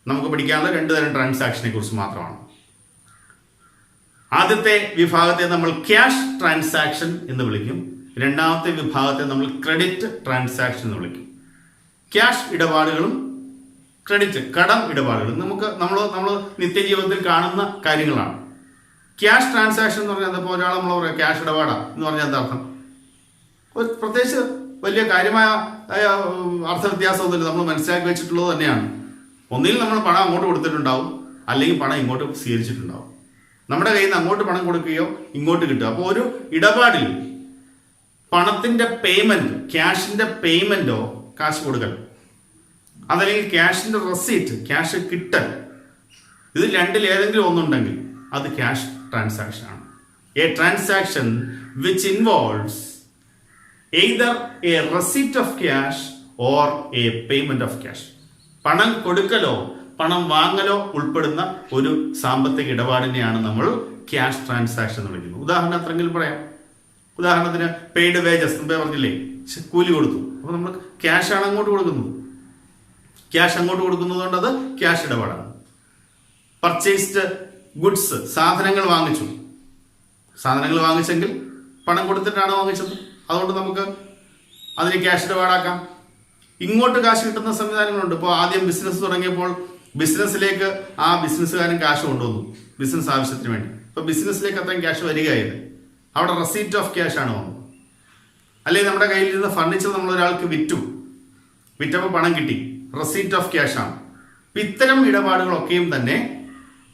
നമുക്ക് പഠിക്കാനുള്ള രണ്ട് തരം ട്രാൻസാക്ഷനെ കുറിച്ച് മാത്രമാണ്. ആദ്യത്തെ വിഭാഗത്തെ നമ്മൾ ക്യാഷ് ട്രാൻസാക്ഷൻ എന്ന് വിളിക്കും. രണ്ടാമത്തെ വിഭാഗത്തെ നമ്മൾ ക്രെഡിറ്റ് ട്രാൻസാക്ഷൻ എന്ന് വിളിക്കും. ക്യാഷ് ഇടപാടുകളും ക്രെഡിറ്റ്, കടം ഇടപാടുകളും നമ്മൾ നിത്യജീവിതത്തിൽ കാണുന്ന കാര്യങ്ങളാണ്. ക്യാഷ് ട്രാൻസാക്ഷൻ എന്ന് പറഞ്ഞാൽ എന്താ? ഒരാൾ നമ്മൾ പറയാം ക്യാഷ് ഇടപാടാ എന്ന് പറഞ്ഞാൽ എന്താ അർത്ഥം? പ്രത്യേകിച്ച് വലിയ കാര്യമായ അർത്ഥവ്യത്യാസമൊന്നുമില്ല, നമ്മൾ മനസ്സിലാക്കി വെച്ചിട്ടുള്ളത് തന്നെയാണ്. ഒന്നിൽ നമ്മൾ പണം അങ്ങോട്ട് കൊടുത്തിട്ടുണ്ടാവും, അല്ലെങ്കിൽ പണം ഇങ്ങോട്ട് സ്വീകരിച്ചിട്ടുണ്ടാവും. നമ്മുടെ കയ്യിൽ നിന്ന് അങ്ങോട്ട് പണം കൊടുക്കുകയോ ഇങ്ങോട്ട് കിട്ടുക. അപ്പോൾ ഒരു ഇടപാടിൽ പണത്തിന്റെ പേയ്മെന്റ്, ക്യാഷിന്റെ പേയ്മെന്റോ കാശ് കൊടുക്കൽ, അതല്ലെങ്കിൽ ക്യാഷിന്റെ റെസീറ്റ്, ക്യാഷ് കിട്ടൽ, ഇത് രണ്ടിൽ ഏതെങ്കിലും ഒന്നുണ്ടെങ്കിൽ അത് ക്യാഷ് ട്രാൻസാക്ഷൻ ആണ്. A transaction which involves either A receipt of cash or A payment of cash. പണം കൊടുക്കലോ പണം വാങ്ങലോ ഉൾപ്പെടുന്ന ഒരു സാമ്പത്തിക ഇടപാടിനെയാണ് നമ്മൾ ക്യാഷ് ട്രാൻസാക്ഷൻ എന്ന് വിളിക്കുന്നത്. ഉദാഹരണം എത്രയെങ്കിലും പറയാം. ഉദാഹരണത്തിന് പെയ്ഡ് വേജസ്, മുമ്പേ പറഞ്ഞില്ലേ, കൂലി കൊടുത്തു. അപ്പൊ നമ്മൾ ക്യാഷ് ആണ് അങ്ങോട്ട് കൊടുക്കുന്നത്. ക്യാഷ് അങ്ങോട്ട് കൊടുക്കുന്നത് കൊണ്ട് അത് ക്യാഷ് ഇടപാടാണ്. പർച്ചേസ്ഡ് ഗുഡ്സ്, സാധനങ്ങൾ വാങ്ങിച്ചു. സാധനങ്ങൾ വാങ്ങിച്ചെങ്കിൽ പണം കൊടുത്തിട്ടാണ് വാങ്ങിച്ചത്, അതുകൊണ്ട് നമുക്ക് അതിന് ക്യാഷ് ഇടപാടാക്കാം. ഇങ്ങോട്ട് കാശ് കിട്ടുന്ന സംവിധാനങ്ങളുണ്ട്. ഇപ്പോൾ ആദ്യം ബിസിനസ് തുടങ്ങിയപ്പോൾ ബിസിനസ്സിലേക്ക് ആ ബിസിനസ്സുകാരൻ കാശ് കൊണ്ടുവന്നു ബിസിനസ് ആവശ്യത്തിന് വേണ്ടി. ഇപ്പൊ ബിസിനസ്സിലേക്ക് അത്രയും ക്യാഷ് വരികയായിരുന്നു, അവിടെ റെസീറ്റ് ഓഫ് ക്യാഷ് ആണ് വന്നത്. അല്ലെങ്കിൽ നമ്മുടെ കയ്യിലിരുന്ന ഫർണിച്ചർ നമ്മൾ ഒരാൾക്ക് വിറ്റപ്പോൾ പണം കിട്ടി, റെസീറ്റ് ഓഫ് ക്യാഷ് ആണ്. ഇത്തരം ഇടപാടുകളൊക്കെയും തന്നെ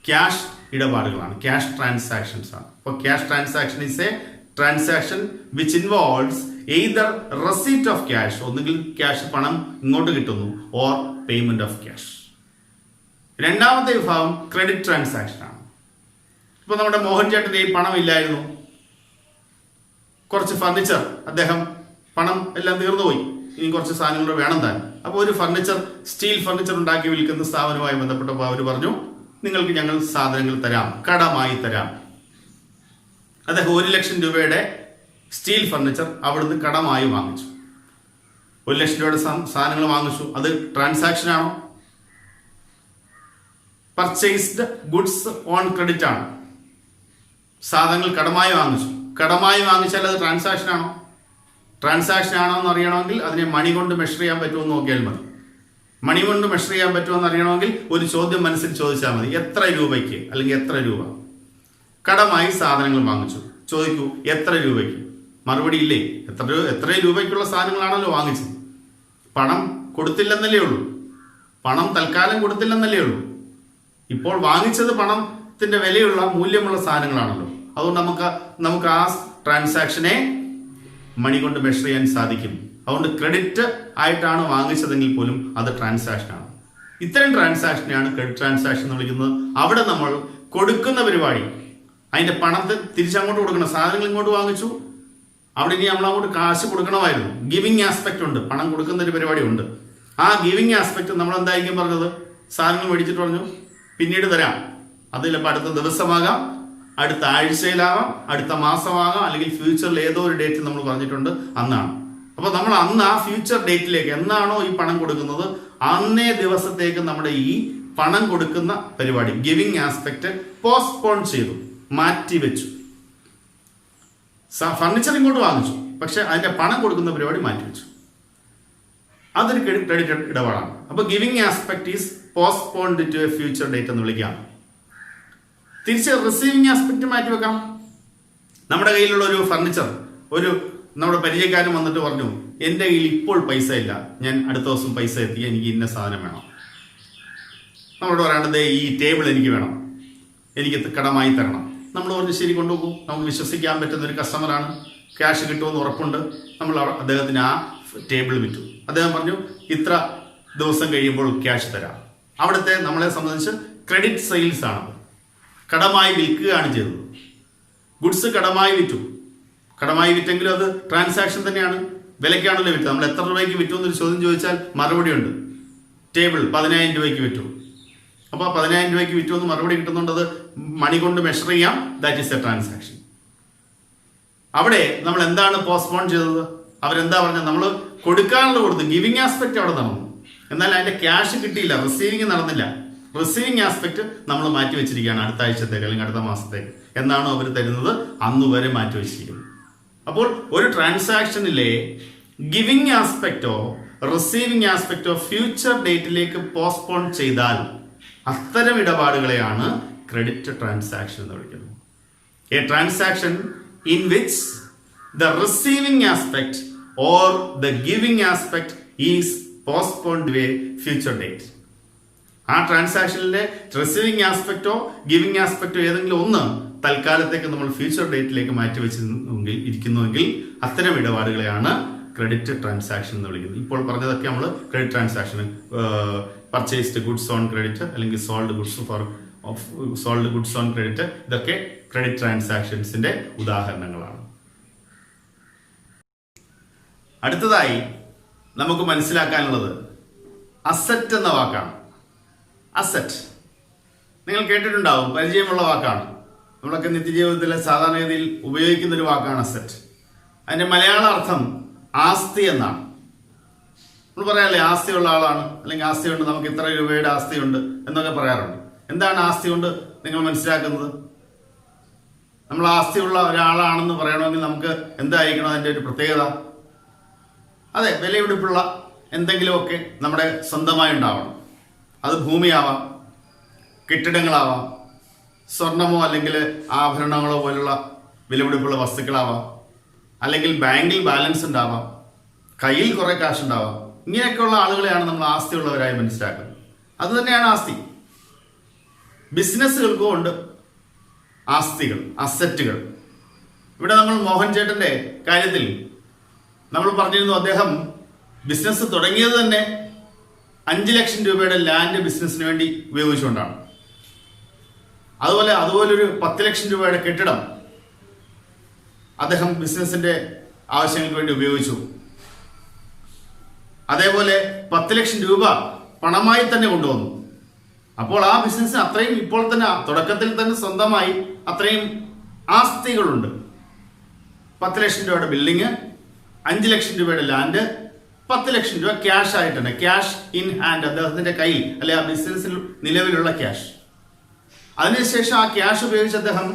ക്യാഷ് ഇടപാടുകളാണ്, ക്യാഷ് ട്രാൻസാക്ഷൻസ് ആണ്. അപ്പോൾ cash transaction is A transaction which involves either receipt of cash, ഒന്നുകിൽ ക്യാഷ് പണം ഇങ്ങോട്ട് കിട്ടുന്നു, ഓർ പേയ്മെന്റ് ഓഫ് ക്യാഷ്. രണ്ടാമത്തെ വിഭാഗം ക്രെഡിറ്റ് ട്രാൻസാക്ഷൻ ആണ്. ഇപ്പൊ നമ്മുടെ മോഹൻ ചേട്ടന്റെ ഈ പണം ഇല്ലായിരുന്നു, കുറച്ച് ഫർണിച്ചർ, അദ്ദേഹം പണം എല്ലാം തീർന്നുപോയി, ഇനി കുറച്ച് സാധനങ്ങൾ വേണം താൻ. അപ്പോൾ ഒരു ഫർണിച്ചർ, സ്റ്റീൽ ഫർണിച്ചർ ഉണ്ടാക്കി വിൽക്കുന്ന സ്ഥാപനവുമായി ബന്ധപ്പെട്ടപ്പോൾ അവർ പറഞ്ഞു, നിങ്ങൾക്ക് ഞങ്ങൾ സാധനങ്ങൾ തരാം, കടമായി തരാം. അദ്ദേഹം 1 ലക്ഷം രൂപയുടെ സ്റ്റീൽ ഫർണിച്ചർ അവിടുന്ന് കടമായി വാങ്ങിച്ചു. 1 ലക്ഷം രൂപയുടെ സാധനങ്ങൾ വാങ്ങിച്ചു. അത് ട്രാൻസാക്ഷൻ ആണോ? പർച്ചേസ്ഡ് ഗുഡ്സ് ഓൺ ക്രെഡിറ്റ് ആണ്. സാധനങ്ങൾ കടമായി വാങ്ങിച്ചു. കടമായി വാങ്ങിച്ചാൽ അത് ട്രാൻസാക്ഷൻ ആണോ? ട്രാൻസാക്ഷൻ ആണോ എന്ന് അറിയണമെങ്കിൽ അതിനെ മണി കൊണ്ട് മെഷർ ചെയ്യാൻ പറ്റുമെന്ന് നോക്കിയാൽ മതി. മണി കൊണ്ട് മെഷർ ചെയ്യാൻ പറ്റുമെന്ന് അറിയണമെങ്കിൽ ഒരു ചോദ്യം മനസ്സിൽ ചോദിച്ചാൽ മതി, എത്ര രൂപയ്ക്ക്, അല്ലെങ്കിൽ എത്ര രൂപ കടമായി സാധനങ്ങൾ വാങ്ങിച്ചു. ചോദിക്കൂ, എത്ര രൂപയ്ക്ക്? മറുപടി ഇല്ലേ. എത്ര രൂപയ്ക്കുള്ള സാധനങ്ങളാണല്ലോ വാങ്ങിച്ചത്. പണം കൊടുത്തില്ലെന്നല്ലേ ഉള്ളൂ, പണം തൽക്കാലം കൊടുത്തില്ലെന്നല്ലേ ഉള്ളൂ. ഇപ്പോൾ വാങ്ങിച്ചത് പണത്തിന്റെ വിലയുള്ള, മൂല്യമുള്ള സാധനങ്ങളാണല്ലോ. അതുകൊണ്ട് നമുക്ക് ആ ട്രാൻസാക്ഷനെ മണി കൊണ്ട് മെഷർ ചെയ്യാൻ സാധിക്കും. അതുകൊണ്ട് ക്രെഡിറ്റ് ആയിട്ടാണ് വാങ്ങിച്ചതെങ്കിൽ പോലും അത് ട്രാൻസാക്ഷൻ ആണ്. ഇത്തരം ട്രാൻസാക്ഷനെയാണ് ക്രെഡിറ്റ് ട്രാൻസാക്ഷൻ എന്ന് വിളിക്കുന്നത്. അവിടെ നമ്മൾ കൊടുക്കുന്ന പരിപാടി, അതിന്റെ പണത്തെ തിരിച്ചങ്ങോട്ട് കൊടുക്കണം. സാധനങ്ങൾ ഇങ്ങോട്ട് വാങ്ങിച്ചു, അവിടെ ഇനി നമ്മൾ അങ്ങോട്ട് കാശ് കൊടുക്കണമായിരുന്നു. ഗിവിങ് ആസ്പെക്ട് ഉണ്ട്, പണം കൊടുക്കുന്ന ഒരു പരിപാടി ഉണ്ട്. ആ ഗിവിങ് ആസ്പെക്ട് നമ്മൾ എന്തായിരിക്കും പറഞ്ഞത്? സാധനങ്ങൾ മേടിച്ചിട്ട് പറഞ്ഞു പിന്നീട് തരാം. അത് ചിലപ്പോൾ അടുത്ത ദിവസമാകാം, അടുത്ത ആഴ്ചയിലാകാം, അടുത്ത മാസമാകാം, അല്ലെങ്കിൽ ഫ്യൂച്ചറിൽ ഏതോ ഒരു ഡേറ്റ് നമ്മൾ പറഞ്ഞിട്ടുണ്ട്, അന്നാണ്. അപ്പൊ നമ്മൾ അന്ന് ആ ഫ്യൂച്ചർ ഡേറ്റിലേക്ക് എന്നാണോ ഈ പണം കൊടുക്കുന്നത്, അന്നേ ദിവസത്തേക്ക് നമ്മുടെ ഈ പണം കൊടുക്കുന്ന പരിപാടി, ഗിവിങ് ആസ്പെക്ട് പോസ്റ്റ്പോൺ ചെയ്തു, മാറ്റിവെച്ചു. ഫർണിച്ചർ ഇങ്ങോട്ട് വാങ്ങിച്ചു, പക്ഷെ അതിന്റെ പണം കൊടുക്കുന്ന പരിപാടി മാറ്റിവെച്ചു. അതൊരു ക്രെഡിറ്റ് ഇടപാടാണ്. അപ്പൊ giving aspect is postponed to a future date എന്ന് വിളിക്കാം. തിരിച്ച് റിസീവിങ് ആസ്പെക്ട് മാറ്റിവെക്കാം. നമ്മുടെ കയ്യിലുള്ള ഒരു ഫർണിച്ചർ, നമ്മുടെ പരിചയക്കാരൻ വന്നിട്ട് പറഞ്ഞു, എൻ്റെ കയ്യിൽ ഇപ്പോൾ പൈസ ഇല്ല, ഞാൻ അടുത്ത ദിവസം പൈസ എത്തി, എനിക്ക് ഇന്ന സാധനം വേണം. നമ്മളോട് പറയേണ്ടത്, ഈ ടേബിൾ എനിക്ക് വേണം, എനിക്ക് കടമായി തരണം. നമ്മൾ പറഞ്ഞ് ശരി, കൊണ്ടുപോകും. നമുക്ക് വിശ്വസിക്കാൻ പറ്റുന്ന ഒരു കസ്റ്റമറാണ്, ക്യാഷ് കിട്ടുമെന്ന് ഉറപ്പുണ്ട്. നമ്മൾ അദ്ദേഹത്തിന് ആ ടേബിൾ വിറ്റു. അദ്ദേഹം പറഞ്ഞു, ഇത്ര ദിവസം കഴിയുമ്പോൾ ക്യാഷ് തരാം. അവിടുത്തെ നമ്മളെ സംബന്ധിച്ച് ക്രെഡിറ്റ് സെയിൽസ് ആണ്, കടമായി വിൽക്കുകയാണ് ചെയ്തത്. ഗുഡ്സ് കടമായി വിറ്റു. കടമായി വിറ്റെങ്കിലും അത് ട്രാൻസാക്ഷൻ തന്നെയാണ്, വിലയ്ക്കാണല്ലോ വിറ്റത്. നമ്മൾ എത്ര രൂപയ്ക്ക് വിറ്റു എന്നൊരു ചോദ്യം ചോദിച്ചാൽ മറുപടി ഉണ്ട്. ടേബിൾ 10,000 രൂപയ്ക്ക് വിറ്റു. അപ്പോൾ 10,000 രൂപയ്ക്ക് വിറ്റു എന്ന് മറുപടി കിട്ടുന്നുണ്ട്. അത് മണി കൊണ്ട് മെഷർ ചെയ്യാം, ദാറ്റ് ഈസ് എ ട്രാൻസാക്ഷൻ. അവിടെ നമ്മൾ എന്താണ് പോസ്റ്റ്പോൺ ചെയ്തത്? അവരെന്താ പറഞ്ഞത്? നമ്മൾ കൊടുക്കാനുള്ള കൊടുത്തു, ഗിവിങ് ആസ്പെക്ട് അവിടെ നടന്നു, എന്നാൽ അതിന്റെ ക്യാഷ് കിട്ടിയില്ല, റിസീവിങ് നടന്നില്ല. റിസീവിങ് ആസ്പെക്ട് നമ്മൾ മാറ്റി വെച്ചിരിക്കുകയാണ്, അടുത്ത ആഴ്ചത്തേക്ക് അല്ലെങ്കിൽ അടുത്ത മാസത്തേക്ക്. എന്നാണോ അവർ തരുന്നത്, അന്ന് വരെ മാറ്റി വെച്ചിരിക്കുന്നു. അപ്പോൾ ഒരു ട്രാൻസാക്ഷനിലെ ഗിവിങ് ആസ്പെക്റ്റോ റിസീവിങ് ആസ്പെക്റ്റോ ഫ്യൂച്ചർ ഡേറ്റിലേക്ക് പോസ്റ്റ്പോൺ ചെയ്താൽ അത്തരം ഇടപാടുകളെയാണ് ക്രെഡിറ്റ് ട്രാൻസാക്ഷൻ എന്ന് വിളിക്കുന്നത്. A transaction in which the receiving aspect or the giving aspect is postponed to a future date. ആ ട്രാൻസാക്ഷനിലെ റിസീവിംഗ് ആസ്പെക്റ്റോ ഗിവിംഗ് ആസ്പെക്റ്റോ ഏതെങ്കിലും ഒന്ന് തൽക്കാലത്തേക്ക് നമ്മൾ ഫ്യൂച്ചർ ഡേറ്റിലേക്ക് മാറ്റി ഇരിക്കുന്നുവെങ്കിൽ അത്തരം ഇടപാടുകളെയാണ് ക്രെഡിറ്റ് ട്രാൻസാക്ഷൻ എന്ന് വിളിക്കുന്നത്. ഇപ്പോൾ പറഞ്ഞതൊക്കെ നമ്മൾ credit transaction, purchased goods on credit അല്ലെങ്കിൽ സോൾഡ് ഗുഡ്സ് ഓൺ ക്രെഡിറ്റ്, ഇതൊക്കെ ക്രെഡിറ്റ് ട്രാൻസാക്ഷൻസിന്റെ ഉദാഹരണങ്ങളാണ്. അടുത്തതായി നമുക്ക് മനസ്സിലാക്കാനുള്ളത് അസറ്റ് എന്ന വാക്കാണ്. അസറ്റ് നിങ്ങൾ കേട്ടിട്ടുണ്ടാവും, പരിചയമുള്ള വാക്കാണ്. നമ്മളൊക്കെ നിത്യജീവിതത്തിലെ സാധാരണഗതിയിൽ ഉപയോഗിക്കുന്ന ഒരു വാക്കാണ് അസറ്റ്. അതിന്റെ മലയാള അർത്ഥം ആസ്തി എന്നാണ്. നമ്മൾ പറയാറില്ലേ, ആസ്തിയുള്ള ആളാണ്, അല്ലെങ്കിൽ ആസ്തിയുണ്ട്, നമുക്ക് ഇത്ര രൂപയുടെ ആസ്തിയുണ്ട് എന്നൊക്കെ പറയാറുണ്ട്. എന്താണ് ആസ്തി കൊണ്ട് നിങ്ങൾ മനസ്സിലാക്കുന്നത്? നമ്മൾ ആസ്തിയുള്ള ഒരാളാണെന്ന് പറയണമെങ്കിൽ നമുക്ക് എന്തായിരിക്കണം അതിൻ്റെ ഒരു പ്രത്യേകത? അതെ, വിലപിടിപ്പുള്ള എന്തെങ്കിലുമൊക്കെ നമ്മുടെ സ്വന്തമായി ഉണ്ടാവണം. അത് ഭൂമിയാവാം, കെട്ടിടങ്ങളാവാം, സ്വർണമോ അല്ലെങ്കിൽ ആഭരണങ്ങളോ പോലുള്ള വിലപിടിപ്പുള്ള വസ്തുക്കളാവാം, അല്ലെങ്കിൽ ബാങ്കിൽ ബാലൻസ് ഉണ്ടാവാം, കയ്യിൽ കുറെ കാശ് ഉണ്ടാവാം. ഇങ്ങനെയൊക്കെയുള്ള ആളുകളെയാണ് നമ്മൾ ആസ്തിയുള്ളവരായി മനസ്സിലാക്കുന്നത്. അത് തന്നെയാണ് ആസ്തി. ബിസിനസ്സുകൾക്കും ഉണ്ട് ആസ്തികൾ, അസറ്റുകൾ. ഇവിടെ നമ്മൾ മോഹൻ ചേട്ടന്റെ കാര്യത്തിൽ നമ്മൾ പറഞ്ഞിരുന്നു, അദ്ദേഹം ബിസിനസ് തുടങ്ങിയത് തന്നെ 5 ലക്ഷം രൂപയുടെ ലാൻഡ് ബിസിനസ്സിന് വേണ്ടി ഉപയോഗിച്ചുകൊണ്ടാണ്. അതുപോലൊരു 10 ലക്ഷം രൂപയുടെ കെട്ടിടം അദ്ദേഹം ബിസിനസിന്റെ ആവശ്യങ്ങൾക്ക് വേണ്ടി ഉപയോഗിച്ചു. അതേപോലെ 10 ലക്ഷം രൂപ പണമായി തന്നെ കൊണ്ടുവന്നു. അപ്പോൾ ആ ബിസിനസ്സിന് അത്രയും ഇപ്പോൾ തന്നെ തുടക്കത്തിൽ തന്നെ സ്വന്തമായി അത്രയും ആസ്തികളുണ്ട്. 10 ലക്ഷം രൂപയുടെ ബിൽഡിങ്, 5 ലക്ഷം രൂപയുടെ ലാൻഡ്, 10 ലക്ഷം രൂപ ക്യാഷ് ആയിട്ടുണ്ട്, ക്യാഷ് ഇൻ ഹാൻഡ്, അദ്ദേഹത്തിന്റെ കയ്യിൽ അല്ലെ ആ ബിസിനസ്സിൽ നിലവിലുള്ള ക്യാഷ്. അതിനുശേഷം ആ ക്യാഷ് ഉപയോഗിച്ച് അദ്ദേഹം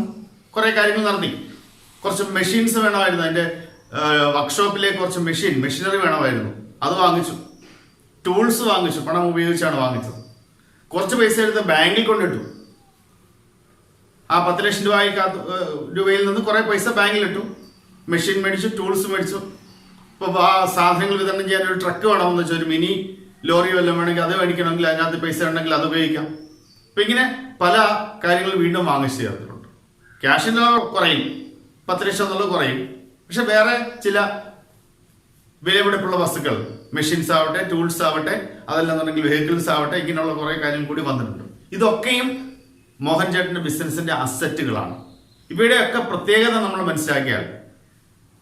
കുറെ കാര്യങ്ങൾ നടത്തി. കുറച്ച് മെഷീൻസ് വേണമായിരുന്നു, അതിന്റെ വർക്ക്ഷോപ്പിലേക്ക് കുറച്ച് മെഷീനറി വേണമായിരുന്നു, അത് വാങ്ങിച്ചു. ടൂൾസ് വാങ്ങിച്ചു, പണം ഉപയോഗിച്ചാണ് വാങ്ങിച്ചത്. കുറച്ച് പൈസ എടുത്ത് ബാങ്കിൽ കൊണ്ടിട്ടു. ആ 10 ലക്ഷം രൂപയിൽ നിന്ന് കുറെ പൈസ ബാങ്കിലിട്ടു. മെഷീൻ മേടിച്ചു, ടൂൾസ് മേടിച്ചു. ഇപ്പോൾ ആ സാധനങ്ങൾ വിതരണം ചെയ്യാൻ ഒരു ട്രക്ക് വേണമെന്ന് വെച്ചാൽ, ഒരു മിനി ലോറി വല്ലതും വേണമെങ്കിൽ അത് മേടിക്കണമെങ്കിൽ അതിനകത്ത് പൈസ ഉണ്ടെങ്കിൽ അത് ഉപയോഗിക്കാം. അപ്പൊ ഇങ്ങനെ പല കാര്യങ്ങൾ വീണ്ടും വാങ്ങിച്ചു ചേർത്തിട്ടുണ്ട്. ക്യാഷിൻ്റെ കുറയും, 10 ലക്ഷം എന്നുള്ളത് കുറയും. പക്ഷെ വേറെ ചില വിലപിടിപ്പുള്ള വസ്തുക്കൾ, മെഷീൻസ് ആവട്ടെ, ടൂൾസ് ആവട്ടെ, അതല്ലെന്നുണ്ടെങ്കിൽ വെഹിക്കിൾസ് ആവട്ടെ, ഇങ്ങനെയുള്ള കുറെ കാര്യങ്ങൾ കൂടി വന്നിട്ടുണ്ട്. ഇതൊക്കെയും മോഹൻ ചേട്ടന്റെ ബിസിനസിന്റെ അസറ്റുകളാണ്. ഇവയുടെയൊക്കെ പ്രത്യേകത നമ്മൾ മനസ്സിലാക്കിയാൽ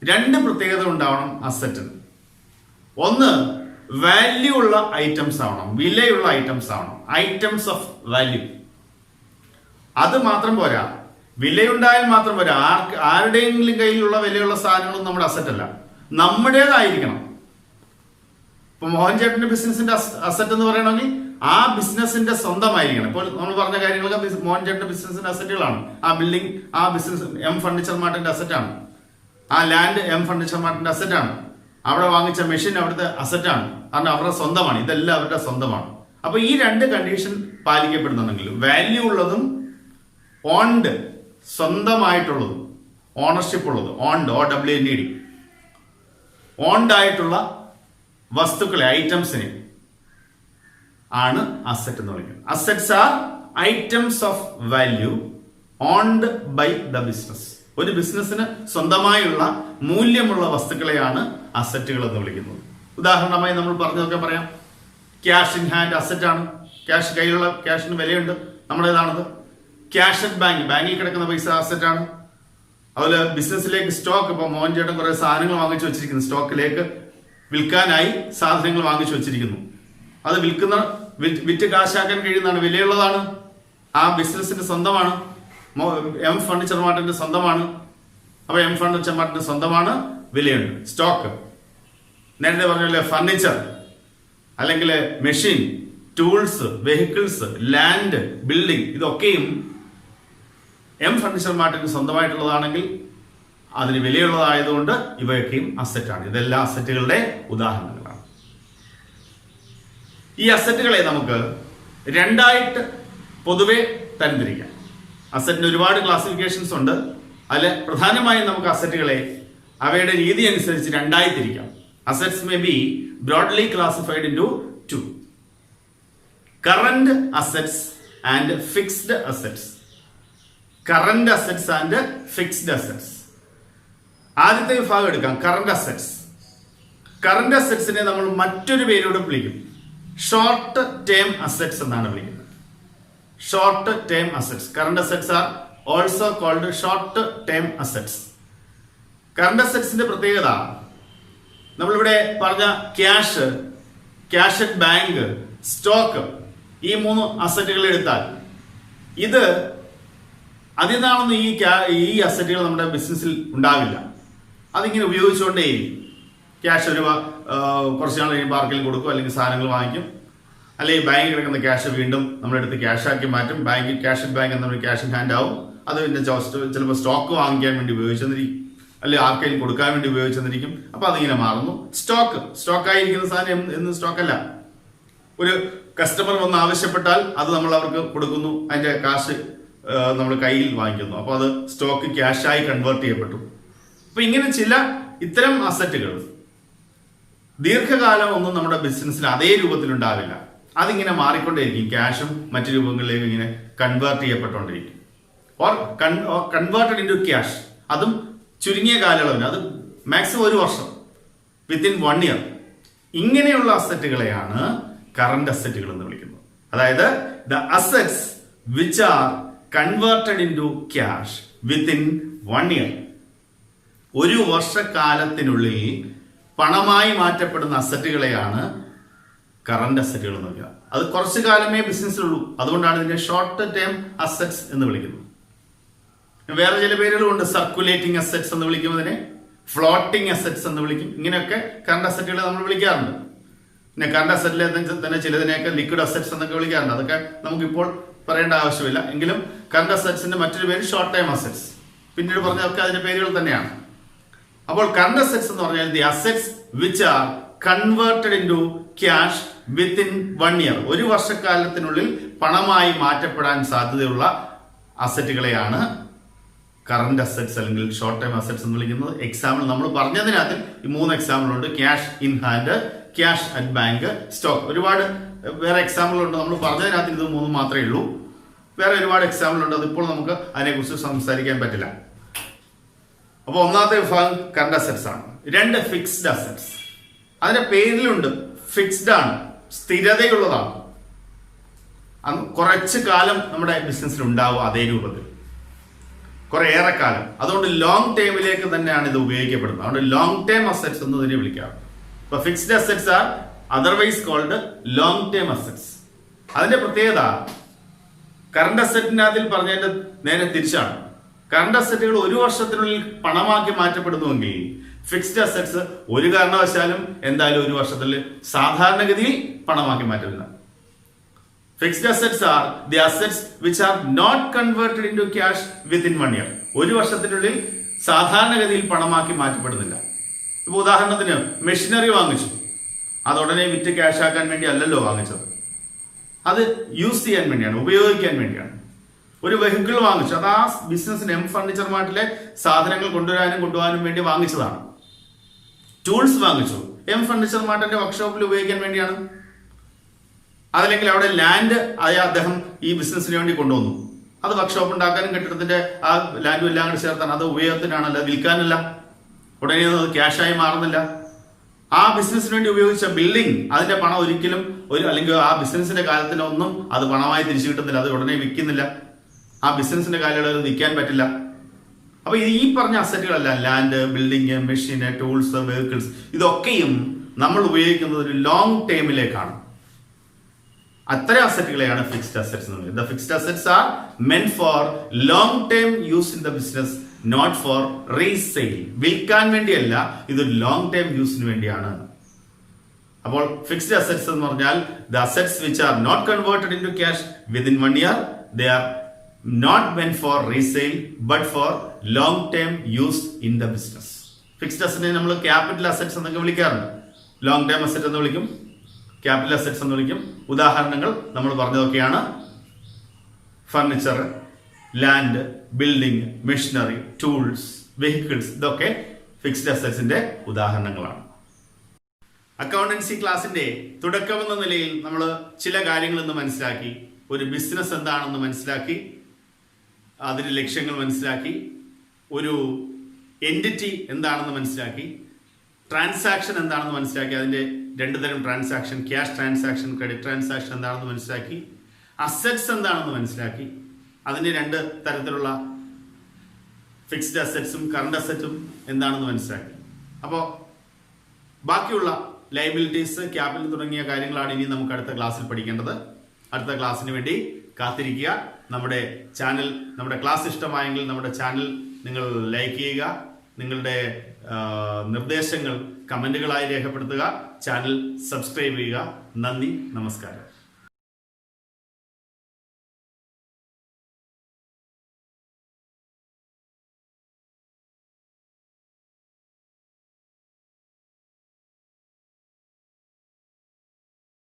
2 പ്രത്യേകത ഉണ്ടാവണം അസറ്റിന്. ഒന്ന്, വാല്യൂ ഉള്ള ഐറ്റംസ് ആവണം, വിലയുള്ള ഐറ്റംസ് ആവണം, ഐറ്റംസ് ഓഫ് വാല്യൂ. അത് മാത്രം പോരാ, വിലയുണ്ടായാൽ മാത്രം പോരാ. ആരുടെയെങ്കിലും കയ്യിലുള്ള വിലയുള്ള സാധനങ്ങളൊന്നും നമ്മുടെ അസറ്റ് അല്ല, നമ്മുടേതായിരിക്കണം. ഇപ്പൊ മോഹൻ ചേട്ടന്റെ ബിസിനസിന്റെ അസറ്റ് എന്ന് പറയണമെങ്കിൽ ആ ബിസിനസിന്റെ സ്വന്തമായിരിക്കണം. ഇപ്പോൾ നമ്മൾ പറഞ്ഞ കാര്യങ്ങളൊക്കെ മോഹൻ ചേട്ടന്റെ ബിസിനസിന്റെ അസറ്റുകളാണ്. ആ ബിൽഡിംഗ് ആ ബിസിനസ് എം ഫർണിച്ചർ മാർട്ടിന്റെ അസറ്റാണ്. ആ ലാൻഡ് എം ഫർണിച്ചർ മാർട്ടിന്റെ അസറ്റാണ്. അവിടെ വാങ്ങിച്ച മെഷീൻ അവിടുത്തെ അസറ്റാണ്, കാരണം അവരുടെ സ്വന്തമാണ്. ഇതെല്ലാം അവരുടെ സ്വന്തമാണ്. അപ്പൊ ഈ 2 കണ്ടീഷൻ പാലിക്കപ്പെടുന്നുണ്ടെങ്കിൽ, വാല്യൂ ഉള്ളതും ഓൺഡ് സ്വന്തമായിട്ടുള്ളതും, ഓണർഷിപ്പ് ഉള്ളത്, ഓൺഡ് OWNED, ഓൺഡ് ആയിട്ടുള്ള വസ്തുക്കളെ, ഐറ്റംസിനെ ആണ് അസറ്റ് എന്ന് വിളിക്കുന്നത്. Assets are items of value owned by the business. ഒരു ബിസിനസ്സിന് സ്വന്തമായുള്ള മൂല്യമുള്ള വസ്തുക്കളെയാണ് അസറ്റുകൾ എന്ന് വിളിക്കുന്നത്. ഉദാഹരണമായി നമ്മൾ പറഞ്ഞതൊക്കെ പറയാം. ക്യാഷ് ഇൻ ഹാൻഡ് അസറ്റാണ്. ക്യാഷ്, കയ്യിലുള്ള ക്യാഷിന് വിലയുണ്ട്, നമ്മുടേതാണത്. ക്യാഷ് അറ്റ് ബാങ്ക്, ബാങ്കിൽ കിടക്കുന്ന പൈസ അസറ്റാണ്. അതുപോലെ ബിസിനസ്സിലേക്ക് സ്റ്റോക്ക്, ഇപ്പൊ മോഹൻ ചേട്ടൻ കുറെ സാധനങ്ങൾ വാങ്ങിച്ചു വെച്ചിരിക്കുന്നു, സ്റ്റോക്കിലേക്ക് വിൽക്കാനായി സാധനങ്ങൾ വാങ്ങിച്ചു വെച്ചിരിക്കുന്നു. അത് വിറ്റ് കാശാക്കാൻ കഴിയുന്നതാണ്, വിലയുള്ളതാണ്, ആ ബിസിനസിന്റെ സ്വന്തമാണ്. എം ഫർണിച്ചർ മാർട്ടിന്റെ സ്വന്തമാണ്. അപ്പൊ എം ഫർണിച്ചർ മാർട്ടിന്റെ സ്വന്തമാണ്, വിലയുണ്ട്. സ്റ്റോക്ക്, നേരത്തെ പറഞ്ഞ ഫർണിച്ചർ അല്ലെങ്കിൽ machine, tools, vehicles, land, building, ഇതൊക്കെയും എം ഫർണിച്ചർ മാർട്ടിന് സ്വന്തമായിട്ടുള്ളതാണെങ്കിൽ അതിന് വിലയുള്ളതായതുകൊണ്ട് ഇവയൊക്കെയും അസറ്റാണ്. ഇതെല്ലാം അസറ്റുകളുടെ ഉദാഹരണങ്ങളാണ്. ഈ അസറ്റുകളെ നമുക്ക് 2ആയിട്ട് പൊതുവെ തരംതിരിക്കാം. അസറ്റിന് ഒരുപാട് ക്ലാസിഫിക്കേഷൻസ് ഉണ്ട്. അതിൽ പ്രധാനമായും നമുക്ക് അസറ്റുകളെ അവയുടെ രീതി അനുസരിച്ച് 2ആയി തിരിക്കാം. Assets may be broadly classified into two: current assets and fixed assets. Current assets and fixed assets. ആദ്യത്തെ വിഭാഗം എടുക്കാം, കറന്റ് അസറ്റ്സ്. കറന്റ് അസറ്റ്സിനെ നമ്മൾ മറ്റൊരു പേരോട് വിളിക്കും, ഷോർട്ട് ടേം അസറ്റ്സ് എന്നാണ് വിളിക്കുന്നത്. Short term assets. Current assets are also called short term assets. Current അസറ്റ്സിന്റെ പ്രത്യേകത, നമ്മളിവിടെ പറഞ്ഞ cash, cash at bank, stock, ഈ 3 അസറ്റുകൾ എടുത്താൽ ഇത് അതിൽ നിന്നാണെന്ന് ഈ അസറ്റുകൾ നമ്മുടെ ബിസിനസ്സിൽ ഉണ്ടാവില്ല. അതിങ്ങനെ ഉപയോഗിച്ചുകൊണ്ടേയിരിക്കും. ക്യാഷ് കുറച്ച് നാൾ കഴിയുമ്പോൾ ആർക്കെങ്കിലും കൊടുക്കും, അല്ലെങ്കിൽ സാധനങ്ങൾ വാങ്ങിക്കും, അല്ലെങ്കിൽ ബാങ്കിൽ കിടക്കുന്ന ക്യാഷ് വീണ്ടും നമ്മളെടുത്ത് ക്യാഷാക്കി മാറ്റും. ക്യാഷ് അറ്റ് ബാങ്ക് എന്നൊരു ക്യാഷ് ഇൻ ഹാൻഡ് ആവും. അത് പിന്നെ ചിലപ്പോൾ സ്റ്റോക്ക് വാങ്ങിക്കാൻ വേണ്ടി ഉപയോഗിച്ചെന്നിരിക്കും, അല്ലെങ്കിൽ ആർക്കെങ്കിലും കൊടുക്കാൻ വേണ്ടി ഉപയോഗിച്ചെന്നിരിക്കും. അപ്പൊ അതിങ്ങനെ മാറുന്നു. സ്റ്റോക്കായിരിക്കുന്ന സാധനം എന്ന് സ്റ്റോക്കല്ല. ഒരു കസ്റ്റമർ വന്ന് ആവശ്യപ്പെട്ടാൽ അത് നമ്മൾ അവർക്ക് കൊടുക്കുന്നു, അതിന്റെ കാശ് നമ്മൾ കയ്യിൽ വാങ്ങിക്കുന്നു. അപ്പൊ അത് സ്റ്റോക്ക് ക്യാഷായി കൺവേർട്ട് ചെയ്യപ്പെട്ടു. അപ്പൊ ഇങ്ങനെ ചില ഇത്തരം അസറ്റുകൾ ദീർഘകാലം ഒന്നും നമ്മുടെ ബിസിനസ്സിൽ അതേ രൂപത്തിൽ ഉണ്ടാവില്ല. അതിങ്ങനെ മാറിക്കൊണ്ടേയിരിക്കും. ക്യാഷും മറ്റു രൂപങ്ങളിലേക്ക് ഇങ്ങനെ കൺവേർട്ട് ചെയ്യപ്പെട്ടുകൊണ്ടിരിക്കും. Or converted into cash. അതും ചുരുങ്ങിയ കാലയളവിന്, അത് മാക്സിമം 1 വർഷം, വിത്തിൻ 1 ഇയർ. ഇങ്ങനെയുള്ള അസറ്റുകളെയാണ് കറന്റ് അസറ്റുകൾ എന്ന് വിളിക്കുന്നത്. അതായത് the assets which are converted into cash within 1 year. 1 വർഷക്കാലത്തിനുള്ളിൽ പണമായി മാറ്റപ്പെടുന്ന അസറ്റുകളെയാണ് കറന്റ് അസറ്റുകൾ എന്ന് വിളിക്കുക. അത് കുറച്ചു കാലമേ ബിസിനസ്സിലുള്ളൂ. അതുകൊണ്ടാണ് ഇതിനെ ഷോർട്ട് ടേം അസറ്റ്സ് എന്ന് വിളിക്കുന്നത്. വേറെ ചില പേരുകളുണ്ട്. സർക്കുലേറ്റിംഗ് അസറ്റ്സ് എന്ന് വിളിക്കുന്നതിനെ ഫ്ലോട്ടിംഗ് അസറ്റ്സ് എന്ന് വിളിക്കും. ഇങ്ങനെയൊക്കെ കറന്റ് അസറ്റുകളെ നമ്മൾ വിളിക്കാറുണ്ട്. പിന്നെ കറന്റ് അസറ്റിലെ തന്നെ ചിലതിനെയൊക്കെ ലിക്വിഡ് അസറ്റ്സ് എന്നൊക്കെ വിളിക്കാറുണ്ട്. അതൊക്കെ നമുക്കിപ്പോൾ പറയേണ്ട ആവശ്യമില്ല. എങ്കിലും കറന്റ് അസറ്റ്സിന്റെ മറ്റൊരു പേര് ഷോർട്ട് ടൈം അസറ്റ്സ്. പിന്നീട് പറഞ്ഞതൊക്കെ അതിന്റെ പേരുകൾ തന്നെയാണ്. അപ്പോൾ കറന്റ് അസറ്റ്സ് എന്ന് പറഞ്ഞാൽ the assets which are converted into cash within 1 year. 1 വർഷക്കാലത്തിനുള്ളിൽ പണമായി മാറ്റപ്പെടാൻ സാധ്യതയുള്ള അസറ്റുകളെയാണ് കറന്റ് അസറ്റ്സ് അല്ലെങ്കിൽ ഷോർട്ട് ടൈം അസറ്റ്സ് എന്ന് വിളിക്കുന്നത്. എക്സാമ്പിൾ നമ്മൾ പറഞ്ഞതിനകത്ത് ഈ 3 എക്സാമ്പിൾ ഉണ്ട്. Cash in hand, cash at bank, stock. ഒരുപാട് വേറെ എക്സാമ്പിൾ ഉണ്ട്. നമ്മൾ പറഞ്ഞതിനകത്ത് ഇത് 3 മാത്രമേ ഉള്ളൂ. വേറെ ഒരുപാട് എക്സാമ്പിൾ ഉണ്ട്. അതിപ്പോൾ നമുക്ക് അതിനെക്കുറിച്ച് സംസാരിക്കാൻ പറ്റില്ല. അപ്പോൾ ഒന്നാമത്തെ വിഭാഗം കറന്റ് അസറ്റ്സ് ആണ്. 2 ഫിക്സ്ഡ് അസറ്റ്സ്. അതിന്റെ പേരിലുണ്ട്, ഫിക്സ്ഡ് ആണ്, സ്ഥിരതയുള്ളതാണ്. കുറച്ച് കാലം നമ്മുടെ ബിസിനസ്സിൽ ഉണ്ടാവും അതേ രൂപത്തിൽ, കുറേയേറെ കാലം. അതുകൊണ്ട് ലോങ് ടേമിലേക്ക് തന്നെയാണ് ഇത് ഉപയോഗിക്കപ്പെടുന്നത്. അതുകൊണ്ട് ലോങ് ടേം അസറ്റ്സ് എന്ന് ഇതിനെ വിളിക്കാം. ഇപ്പൊ fixed assets are otherwise called long term assets. അതിന്റെ പ്രത്യേകത കറന്റ് അസറ്റിനകത്തിൽ പറഞ്ഞതിന്റെ നേരെ തിരിച്ചാണ്. കറന്റ് അസറ്റുകൾ 1 വർഷത്തിനുള്ളിൽ പണമാക്കി മാറ്റപ്പെടുന്നുവെങ്കിൽ ഫിക്സ്ഡ് അസറ്റ്സ് ഒരു കാരണവശാലും എന്തായാലും 1 വർഷത്തിൽ സാധാരണഗതിയിൽ പണമാക്കി മാറ്റുന്നില്ല. Fixed assets are the assets which are not converted into cash within 1 year. 1 വർഷത്തിനുള്ളിൽ സാധാരണഗതിയിൽ പണമാക്കി മാറ്റപ്പെടുന്നില്ല. ഇപ്പൊ ഉദാഹരണത്തിന് മെഷീനറി വാങ്ങിച്ചു, അത് ഉടനെ വിറ്റ് ക്യാഷ് ആക്കാൻ വേണ്ടി അല്ലല്ലോ വാങ്ങിച്ചത്. അത് യൂസ് ചെയ്യാൻ വേണ്ടിയാണ്, ഉപയോഗിക്കാൻ വേണ്ടിയാണ്. ഒരു വെഹിക്കിൾ വാങ്ങിച്ചു, അത് ആ ബിസിനസ്സിന് ഫർണിച്ചർ മാർട്ടിലെ സാധനങ്ങൾ കൊണ്ടുപോകാനും വേണ്ടി വാങ്ങിച്ചതാണ്. ടൂൾസ് വാങ്ങിച്ചു, ഫർണിച്ചർ മാർട്ടിന്റെ വർക്ക്ഷോപ്പിൽ ഉപയോഗിക്കാൻ വേണ്ടിയാണ്. അതല്ലെങ്കിൽ അവിടെ ലാൻഡ് അദ്ദേഹം ഈ ബിസിനസ്സിന് വേണ്ടി കൊണ്ടുവന്നു, അത് വർക്ക്ഷോപ്പ് ഉണ്ടാക്കാനും കെട്ടിടത്തിന്റെ ആ ലാൻഡും എല്ലാം കൂടി ചേർത്താണ്. അത് ഉപയോഗത്തിനാണല്ല, വിൽക്കാനല്ല. ഉടനെ അത് ക്യാഷായി മാറുന്നില്ല. ആ ബിസിനസ്സിന് വേണ്ടി ഉപയോഗിച്ച ബിൽഡിംഗ്, അതിന്റെ പണം ഒരിക്കലും അല്ലെങ്കിൽ ആ ബിസിനസിന്റെ കാലത്തിനൊന്നും അത് പണമായി തിരിച്ചു കിട്ടുന്നില്ല. അത് ഉടനെ വിൽക്കുന്നില്ല. ആ ബിസിനസിന്റെ കാലയളവിൽ വിൽക്കാൻ പറ്റില്ല. അപ്പൊ ഈ പറഞ്ഞ അസറ്റുകളല്ല, ലാൻഡ്, ബിൽഡിംഗ്, മെഷീന്, ടൂൾസ്, വെഹിക്കിൾസ്, ഇതൊക്കെയും നമ്മൾ ഉപയോഗിക്കുന്നത് ഒരു ലോങ് ടേമിലേക്കാണ്. അത്തരം അസറ്റുകളെയാണ് ഫിക്സ്ഡ് അസറ്റ്സ് എന്ന് പറയുന്നത്. The fixed assets are meant for long term use in the business, not for resale. വിൽക്കാൻ വേണ്ടിയല്ല, ഇത് ലോങ് ടേം യൂസിന് വേണ്ടിയാണ്. അപ്പോൾ ഫിക്സ്ഡ് അസറ്റ്സ് എന്ന് പറഞ്ഞാൽ the assets which are not converted into cash within 1 year. They are not meant for resale but for long term use in the business. Fixed അസറ്റിനെ നമ്മൾ ക്യാപിറ്റൽ അസറ്റ്സ് എന്നൊക്കെ വിളിക്കാറുണ്ട്. Long term asset എന്ന് വിളിക്കും, capital assets എന്ന് വിളിക്കും. ഉദാഹരണങ്ങൾ നമ്മൾ പറഞ്ഞതൊക്കെയാണ് furniture, land, building, machinery, tools, vehicles. ഇതൊക്കെ ഫിക്സ്ഡ് അസറ്റ്സിന്റെ ഉദാഹരണങ്ങളാണ്. അക്കൗണ്ടൻസി ക്ലാസിന്റെ തുടക്കമെന്ന നിലയിൽ നമ്മൾ ചില കാര്യങ്ങളൊന്ന് മനസ്സിലാക്കി. ഒരു ബിസിനസ് എന്താണെന്ന് മനസ്സിലാക്കി, അതിന്റെ ലക്ഷ്യങ്ങൾ മനസ്സിലാക്കി, ഒരു എൻറ്റിറ്റി എന്താണെന്ന് മനസ്സിലാക്കി, ട്രാൻസാക്ഷൻ എന്താണെന്ന് മനസ്സിലാക്കി, അതിന്റെ 2 തരം transaction, cash transaction, credit transaction എന്താണെന്ന് മനസ്സിലാക്കി, അസറ്റ്സ് എന്താണെന്ന് മനസ്സിലാക്കി, അതിന്റെ 2 തരത്തിലുള്ള ഫിക്സ്ഡ് അസറ്റ്സും കറണ്ട് അസറ്റും എന്താണെന്ന് മനസ്സിലാക്കി. അപ്പോൾ ബാക്കിയുള്ള ലയബിലിറ്റീസ്, ക്യാപിറ്റൽ തുടങ്ങിയ കാര്യങ്ങളാണ് ഇനി നമുക്ക് അടുത്ത ക്ലാസ്സിൽ പഠിക്കേണ്ടത്. അടുത്ത ക്ലാസ്സിന് വേണ്ടി കാത്തിരിക്കുക. നമ്മുടെ ചാനൽ, നമ്മുടെ ക്ലാസ് ഇഷ്ടമായെങ്കിൽ നമ്മുടെ ചാനൽ നിങ്ങൾ ലൈക്ക് ചെയ്യുക. നിങ്ങളുടെ നിർദ്ദേശങ്ങൾ കമന്റുകളായി രേഖപ്പെടുത്തുക. ചാനൽ സബ്സ്ക്രൈബ് ചെയ്യുക. നന്ദി, നമസ്കാരം.